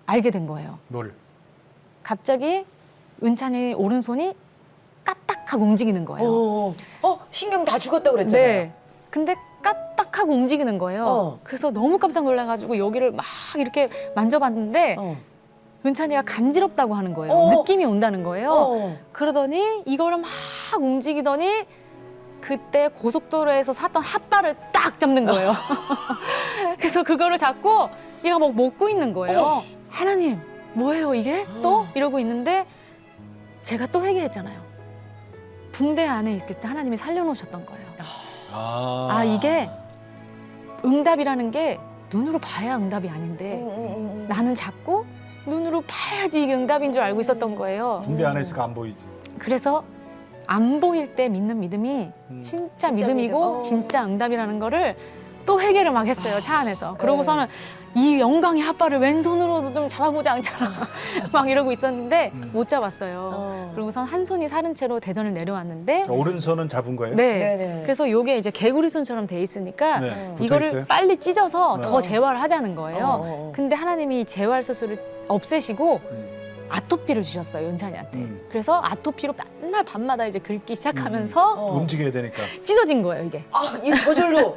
A: 알게 된 거예요.
C: 뭘?
A: 갑자기 은찬이 오른손이 까딱하고 움직이는 거예요.
D: 신경 다 죽었다 그랬잖아요.
A: 네. 근데 까딱하고 움직이는 거예요. 그래서 너무 깜짝 놀라가지고 여기를 막 이렇게 만져봤는데 은찬이가 간지럽다고 하는 거예요. 느낌이 온다는 거예요. 그러더니 이거를 막 움직이더니 그때 고속도로에서 샀던 핫바를 딱 잡는 거예요. 그래서 그거를 잡고 얘가 막 먹고 있는 거예요. 하나님, 뭐예요 이게? 또? 이러고 있는데 제가 또 회개했잖아요. 붕대 안에 있을 때 하나님이 살려놓으셨던 거예요. 아, 이게 응답이라는 게 눈으로 봐야 응답이 아닌데 나는 자꾸 눈으로 봐야지 이게 응답인 줄 알고 있었던 거예요.
C: 붕대 안에 있으니까 안 보이지.
A: 그래서 안 보일 때 믿는 믿음이 진짜 믿음이고
D: 믿음.
A: 진짜 응답이라는 거를 또 회개를 막 했어요. 차 안에서. 그러고서는 이 영광의 핫바를 왼손으로도 좀 잡아보지 않잖아. 막 이러고 있었는데 못 잡았어요. 그러고선 한 손이 사른 채로 대전을 내려왔는데
C: 오른손은 잡은 거예요?
A: 네.
D: 네네.
A: 그래서 요게 이제 개구리 손처럼 돼 있으니까
C: 네, 붙어
A: 이거를
C: 있어요?
A: 빨리 찢어서
C: 네.
A: 더 재활을 하자는 거예요. 근데 하나님이 재활 수술을 없애시고 아토피를 주셨어요, 은찬이한테. 그래서 아토피로 맨날 밤마다 이제 긁기 시작하면서
C: 움직여야 되니까.
A: 찢어진 거예요, 이게.
D: 이 저절로.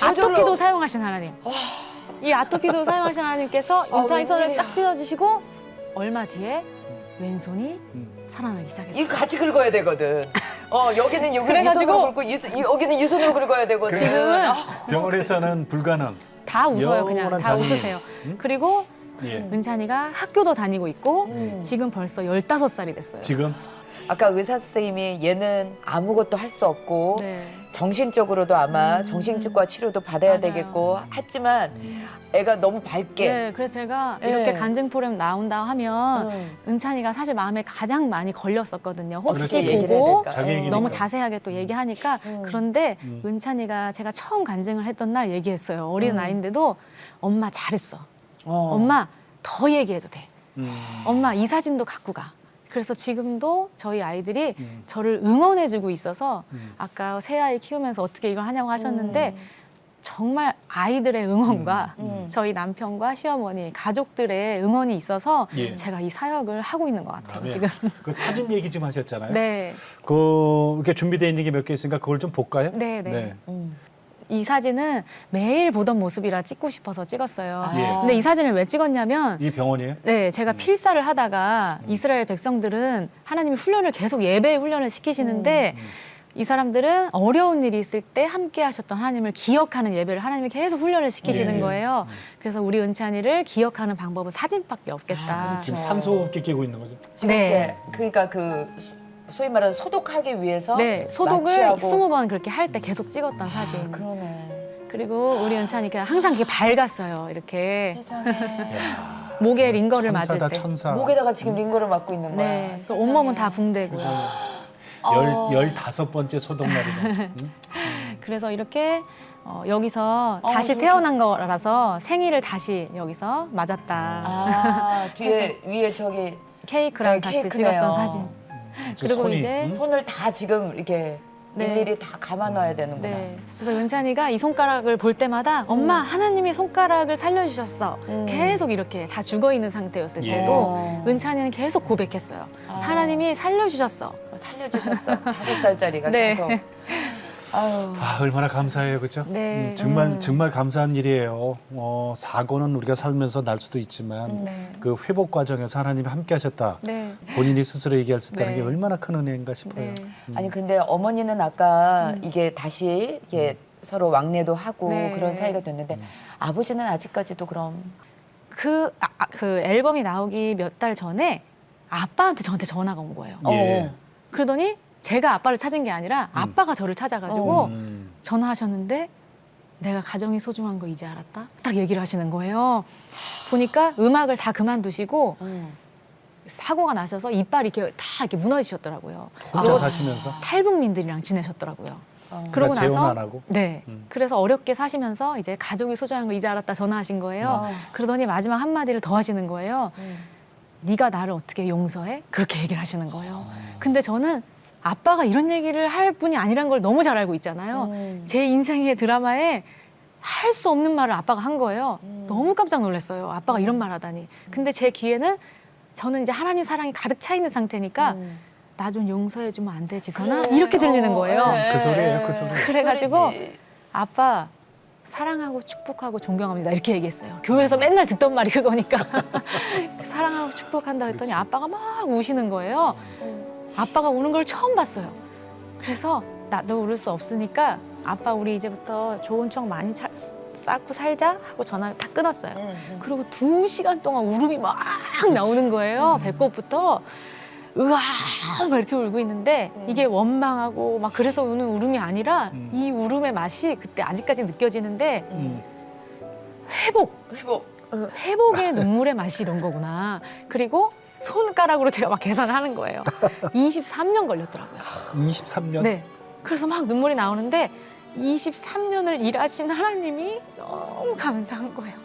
A: 아토피도 사용하신 하나님. 이 아토피도 사용하신 하나님께서 은찬이 손을
D: 웬일이야.
A: 쫙 찢어주시고 얼마 뒤에 왼손이 살아나기 시작했어요.
D: 이거 같이 긁어야 되거든. 여기는 여기 이
A: 그래가지고
D: 손으로 긁고 여기는 이 손으로 긁어야 되거든.
A: 지금은
C: 병원에서는 불가능.
A: 다 웃어요, 그냥.
C: 영원한
A: 다
C: 장애인.
A: 웃으세요. 그리고
C: 예.
A: 은찬이가 학교도 다니고 있고 지금 벌써 15살이 됐어요.
C: 지금
D: 아까 의사 선생님이 얘는 아무것도 할 수 없고
A: 네.
D: 정신적으로도 아마 정신과 치료도 받아야
A: 맞아요.
D: 되겠고 했지만 애가 너무 밝게
A: 네, 그래서 제가
D: 네.
A: 이렇게 간증 프로그램 나온다 하면 은찬이가 사실 마음에 가장 많이 걸렸었거든요. 혹시
C: 그렇지.
D: 얘기를 해야
A: 보고
D: 될까?
C: 자기 얘기니까.
A: 너무 자세하게 또 얘기하니까 그런데 은찬이가 제가 처음 간증을 했던 날 얘기했어요. 어린 아이인데도 엄마 잘했어. 엄마 더 얘기해도 돼. 엄마 이 사진도 갖고 가. 그래서 지금도 저희 아이들이 저를 응원해주고 있어서 아까 새 아이 키우면서 어떻게 이걸 하냐고 하셨는데 정말 아이들의 응원과 저희 남편과 시어머니, 가족들의 응원이 있어서
C: 예.
A: 제가 이 사역을 하고 있는 것 같아요,
C: 네.
A: 지금.
C: 그 사진 얘기 좀 하셨잖아요.
A: 네.
C: 그 이렇게 준비되어 있는 게 몇 개 있으니까 그걸 좀 볼까요?
A: 네. 이 사진은 매일 보던 모습이라 찍고 싶어서 찍었어요.
C: 예.
A: 근데 이 사진을 왜 찍었냐면
C: 이 병원이에요?
A: 네, 제가 필사를 하다가 이스라엘 백성들은 하나님이 훈련을 계속 예배의 훈련을 시키시는데 이 사람들은 어려운 일이 있을 때 함께 하셨던 하나님을 기억하는 예배를 하나님이 계속 훈련을 시키시는
C: 예.
A: 거예요. 그래서 우리 은찬이를 기억하는 방법은 사진밖에 없겠다.
C: 지금 산소호흡기 끼고 있는 거죠?
D: 지금
A: 네.
D: 그러니까 소위 말하는 소독하기 위해서
A: 네, 소독을
D: 마취하고.
A: 20번 그렇게 할 때 계속 찍었던 사진.
D: 그러네.
A: 그리고 우리 은찬이가 항상 이렇게 밝았어요. 이렇게
D: 세상에.
A: 목에 링거를 맞을
C: 천사다
A: 때.
C: 천사.
D: 목에다가 지금 링거를 맞고 있는 거야.
A: 네,
D: 세상에.
A: 온몸은 다 붕대고.
C: 15번째 소독 날이다.
A: 그래서 이렇게 여기서
D: 어,
A: 다시
D: 진짜.
A: 태어난 거라서 생일을 다시 여기서 맞았다.
D: 뒤에 위에 저기
A: 케이크랑
D: 네,
A: 같이
D: 케이크네요.
A: 찍었던 사진.
C: 저
A: 그리고
C: 손이,
A: 이제
C: 응?
D: 손을 다 지금 이렇게
A: 네.
D: 일일이 다 감아놔야 되는구나.
A: 네. 그래서 은찬이가 이 손가락을 볼 때마다 엄마 하나님이 손가락을 살려주셨어. 계속 이렇게 다 죽어 있는 상태였을
C: 예.
A: 때도 은찬이는 계속 고백했어요. 하나님이 살려주셨어.
D: 살려주셨어. 5살짜리가
A: 네.
D: 계속. 아유.
C: 아, 얼마나 감사해요, 그렇죠?
A: 네.
C: 정말 감사한 일이에요. 사고는 우리가 살면서 날 수도 있지만
A: 네.
C: 그 회복 과정에서 하나님이 함께하셨다.
A: 네.
C: 본인이 스스로 얘기할 수 있다는
A: 네.
C: 게 얼마나 큰 은혜인가 싶어요.
A: 네.
D: 아니 근데 어머니는 아까 이게 다시 이게 서로 왕래도 하고
A: 네.
D: 그런 사이가 됐는데 아버지는 아직까지도 그럼
A: 그 앨범이 나오기 몇 달 전에 아빠한테 저한테 전화가 온 거예요.
C: 예.
A: 그러더니 제가 아빠를 찾은 게 아니라 아빠가 저를 찾아가지고
C: 음.
A: 전화하셨는데 내가 가정이 소중한 거 이제 알았다? 딱 얘기를 하시는 거예요. 보니까 음악을 다 그만두시고 사고가 나셔서 이빨이 이렇게 다 이렇게 무너지셨더라고요.
C: 혼자
A: 그리고
C: 사시면서
A: 탈북민들이랑 지내셨더라고요. 그러고
C: 그러니까 재혼
A: 나서
C: 안 하고.
A: 네. 그래서 어렵게 사시면서 이제 가족이 소중한 거 이제 알았다 전화하신 거예요. 그러더니 마지막 한마디를 더 하시는 거예요. 네가 나를 어떻게 용서해? 그렇게 얘기를 하시는 거예요. 근데 저는 아빠가 이런 얘기를 할 분이 아니란 걸 너무 잘 알고 있잖아요. 제 인생의 드라마에 할 수 없는 말을 아빠가 한 거예요. 너무 깜짝 놀랐어요. 아빠가 이런 말 하다니. 근데 제 귀에는 저는 이제 하나님 사랑이 가득 차 있는 상태니까 나 좀 용서해 주면 안 돼, 지선아?
D: 그래.
A: 이렇게 들리는 거예요.
C: 그 소리예요, 그 소리.
A: 그래가지고
D: 소리지.
A: 아빠 사랑하고 축복하고 존경합니다 이렇게 얘기했어요. 교회에서 맨날 듣던 말이 그거니까 사랑하고 축복한다 했더니
C: 그렇지.
A: 아빠가 막 우시는 거예요. 아빠가 우는 걸 처음 봤어요. 그래서 나도 울을 수 없으니까 아빠 우리 이제부터 좋은 추억 많이 쌓고 살자 하고 전화를 딱 끊었어요. 그리고 2시간 동안 울음이 막 나오는 거예요. 배꼽부터 으아 막 이렇게 울고 있는데 이게 원망하고 막 그래서 우는 울음이 아니라 이 울음의 맛이 그때 아직까지 느껴지는데 회복의 눈물의 맛이 이런 거구나. 그리고 손가락으로 제가 막 계산을 하는 거예요. 23년 걸렸더라고요.
C: 23년?
A: 네. 그래서 막 눈물이 나오는데 23년을 일하신 하나님이 너무 감사한 거예요.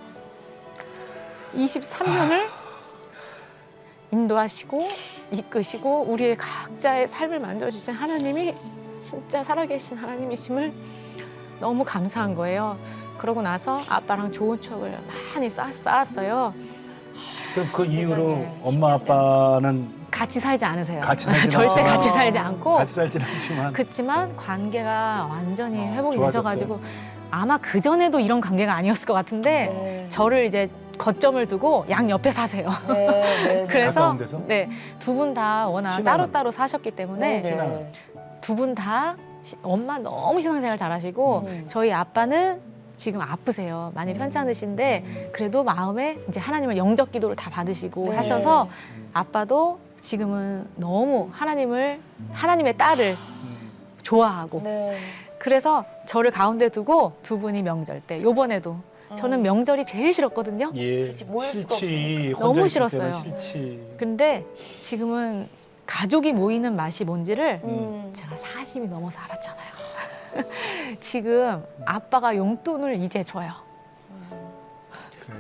A: 23년을 인도하시고 이끄시고 우리의 각자의 삶을 만져주신 하나님이 진짜 살아계신 하나님이심을 너무 감사한 거예요. 그러고 나서 아빠랑 좋은 추억을 많이 쌓았어요.
C: 그럼 그 이후로
D: 세상에,
C: 엄마 아빠는
A: 같이 살지 않으세요.
C: 같이 살지
A: 절대
C: 않지만.
A: 같이 살지 않고.
C: 같이 살진 않지만
A: 그렇지만 관계가 완전히 회복이
C: 좋아졌어요.
A: 되셔가지고 아마 그 전에도 이런 관계가 아니었을 것 같은데 저를 이제 거점을 두고 양 옆에 사세요. 그래서
C: 가까운 데서?
A: 네, 두 분 다 워낙
C: 신앙은?
A: 따로따로 사셨기 때문에
C: 신앙은?
A: 두 분 다 엄마 너무 신앙생활 잘하시고 저희 아빠는 지금 아프세요. 많이 편찮으신데 그래도 마음에 이제 하나님을 영적 기도를 다 받으시고 하셔서 아빠도 지금은 너무 하나님의 딸을 좋아하고 그래서 저를 가운데 두고 두 분이 명절 때 요번에도 저는 명절이 제일 싫었거든요.
C: 예,
D: 모일 수가
C: 싫지. 혼자
A: 너무
C: 있을 때는
A: 싫었어요.
C: 싫지.
A: 근데 지금은 가족이 모이는 맛이 뭔지를
D: 음.
A: 제가 40이 넘어서 알았잖아요. 지금 아빠가 용돈을 이제 줘요.
C: 그래.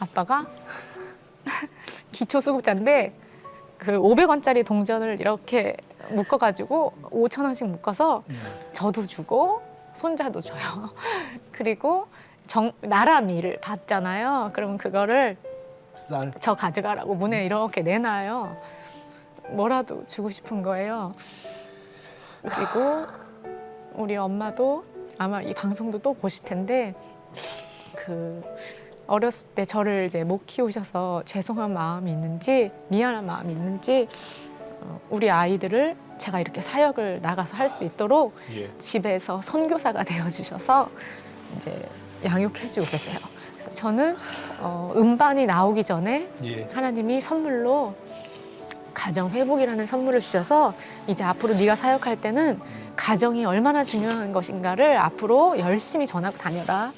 A: 아빠가 기초수급자인데 그 500원짜리 동전을 이렇게 묶어가지고 5,000원씩 묶어서 저도 주고 손자도 줘요. 그리고 나라미를 받잖아요. 그러면 그거를
C: 쌀.
A: 저 가져가라고 문에 이렇게 내놔요. 뭐라도 주고 싶은 거예요. 그리고 우리 엄마도 아마 이 방송도 또 보실 텐데 그 어렸을 때 저를 이제 못 키우셔서 죄송한 마음이 있는지 미안한 마음이 있는지 우리 아이들을 제가 이렇게 사역을 나가서 할 수 있도록
C: 예.
A: 집에서 선교사가 되어 주셔서 이제 양육해 주고 계세요. 그래서 저는 음반이 나오기 전에
C: 예.
A: 하나님이 선물로 가정 회복이라는 선물을 주셔서 이제 앞으로 네가 사역할 때는 가정이 얼마나 중요한 것인가를 앞으로 열심히 전하고 다녀라.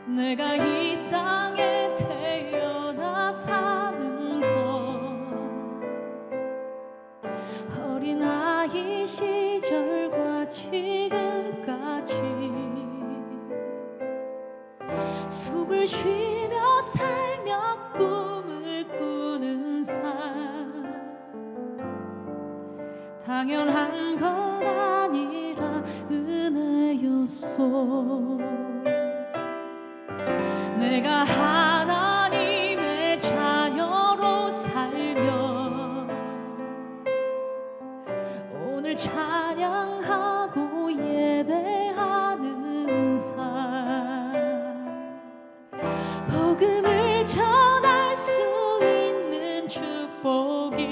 B: 내가 이 땅에 태어나 사는 것 어린아이 시절과 지금까지 숨을 쉬며 살며 꿈을 꾸는 삶 당연한 건 아니라 은혜였소. 내가 하나님의 자녀로 살며 오늘 찬양하고 예배하는 삶 복음을 전할 수 있는 축복이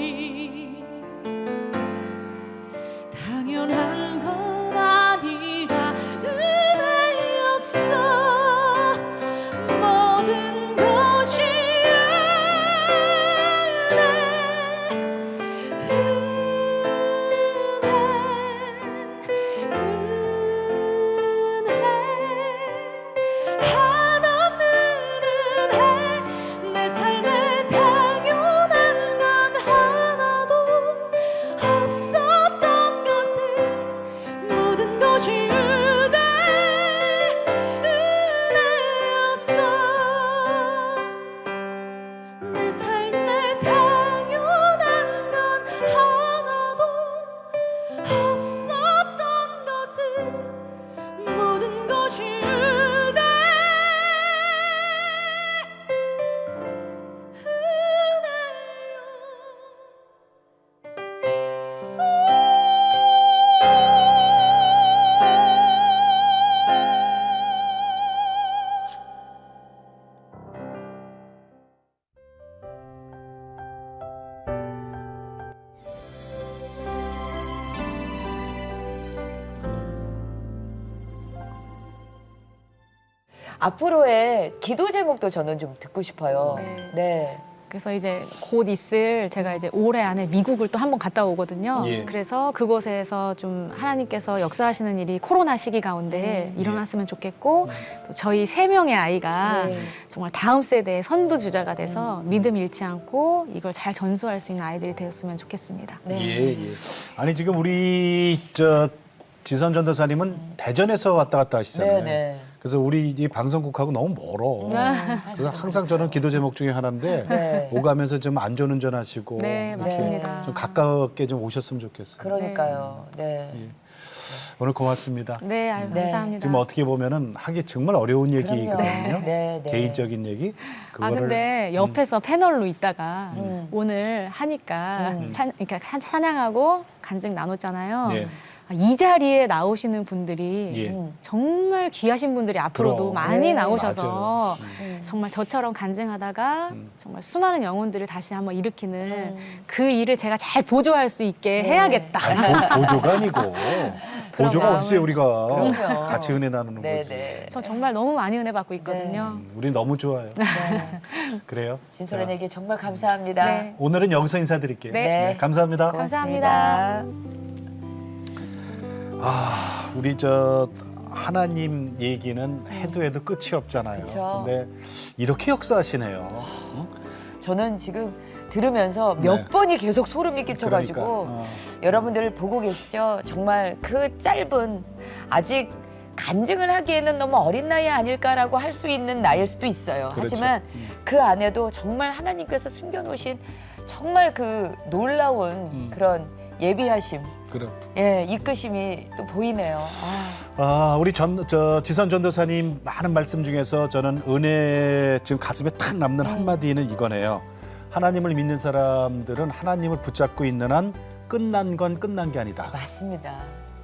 B: 당연한 건 아니라 은혜였어. 모든 걸
D: 앞으로의 기도 제목도 저는 좀 듣고 싶어요.
A: 네.
D: 네.
A: 그래서 이제 곧 있을 제가 이제 올해 안에 미국을 또 한번 갔다 오거든요.
C: 예.
A: 그래서 그곳에서 좀 하나님께서 역사하시는 일이 코로나 시기 가운데 일어났으면 좋겠고 또 저희 3명의 아이가
D: 네.
A: 정말 다음 세대의 선두주자가 돼서 믿음 잃지 않고 이걸 잘 전수할 수 있는 아이들이 되었으면 좋겠습니다.
D: 네.
C: 예, 예. 아니 지금 우리 지선 전도사님은 대전에서 왔다 갔다 하시잖아요.
D: 네, 네.
C: 그래서 우리 이 방송국하고 너무 멀어. 그래서 항상 저는 기도 제목 중에 하나인데
D: 네.
C: 오가면서 좀 안전운전 하시고
A: 네,
C: 이렇게
A: 맞습니다.
C: 좀 가깝게 좀 오셨으면 좋겠어요.
D: 그러니까요. 네.
C: 예. 오늘 고맙습니다.
A: 네, 아유,
D: 네.
A: 감사합니다.
C: 지금 어떻게 보면은 하기 정말 어려운 얘기거든요.
D: 네, 네.
C: 개인적인 얘기.
A: 아 근데 옆에서 패널로 있다가
D: 음.
A: 오늘 하니까
D: 음.
A: 그러니까 찬양하고 간증 나눴잖아요.
C: 네.
A: 이 자리에 나오시는 분들이
C: 예.
A: 정말 귀하신 분들이 앞으로도
C: 그럼.
A: 많이
D: 네,
A: 맞아서
C: 맞아요.
A: 정말 저처럼 간증하다가 정말 수많은 영혼들을 다시 한번 일으키는 그 일을 제가 잘 보조할 수 있게
D: 네.
A: 해야겠다.
C: 아니, 보조가 아니고 보조가
A: 마음을-
C: 어딨어요 우리가
D: 그럼요.
C: 같이 은혜 나누는
D: 네,
C: 거지.
D: 네.
A: 저 정말 너무 많이 은혜 받고 있거든요.
C: 우리 너무 좋아요.
D: 네.
C: 그래요.
D: 진솔한에게 정말 감사합니다.
A: 네.
C: 오늘은 여기서 인사드릴게요.
A: 네.
C: 감사합니다.
A: 감사합니다.
C: 아, 우리 하나님 얘기는 해도 해도 끝이 없잖아요.
D: 그쵸.
C: 근데 이렇게 역사하시네요. 응?
D: 저는 지금 들으면서 몇
C: 네.
D: 번이 계속 소름이 끼쳐가지고
C: 그러니까,
D: 여러분들 보고 계시죠? 정말 그 짧은 아직 간증을 하기에는 너무 어린 나이 아닐까라고 할 수 있는 나이일 수도 있어요.
C: 그렇죠.
D: 하지만 그 안에도 정말 하나님께서 숨겨놓으신 정말 그 놀라운 그런 예비하심,
C: 그래.
D: 예, 이끄심이 또 보이네요.
C: 우리 지선 전도사님 많은 말씀 중에서 저는 은혜 지금 가슴에 탁 남는 한마디는 이거네요. 하나님을 믿는 사람들은 하나님을 붙잡고 있는 한 끝난 건 끝난 게 아니다.
D: 맞습니다.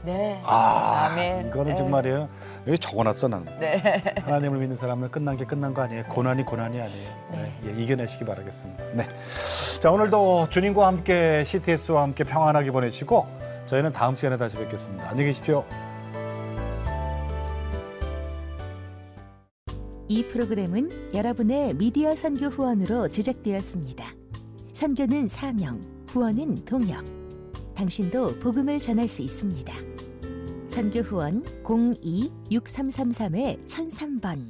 D: 네.
C: 아,
D: 아멘.
C: 이거는
D: 네.
C: 정말이에요. 여기 적어놨어 나는.
D: 네.
C: 하나님을 믿는 사람은 끝난 게 끝난 거 아니에요. 고난이 고난이 아니에요. 네. 예, 이겨내시기 바라겠습니다. 네. 자, 오늘도 주님과 함께 CTS와 함께 평안하게 보내시고 저희는 다음 시간에 다시 뵙겠습니다. 안녕히 계십시오.
E: 이 프로그램은 여러분의 미디어 선교 후원으로 제작되었습니다. 선교는 사명, 후원은 동역. 당신도 복음을 전할 수 있습니다. 선교 후원 02-6333-1003번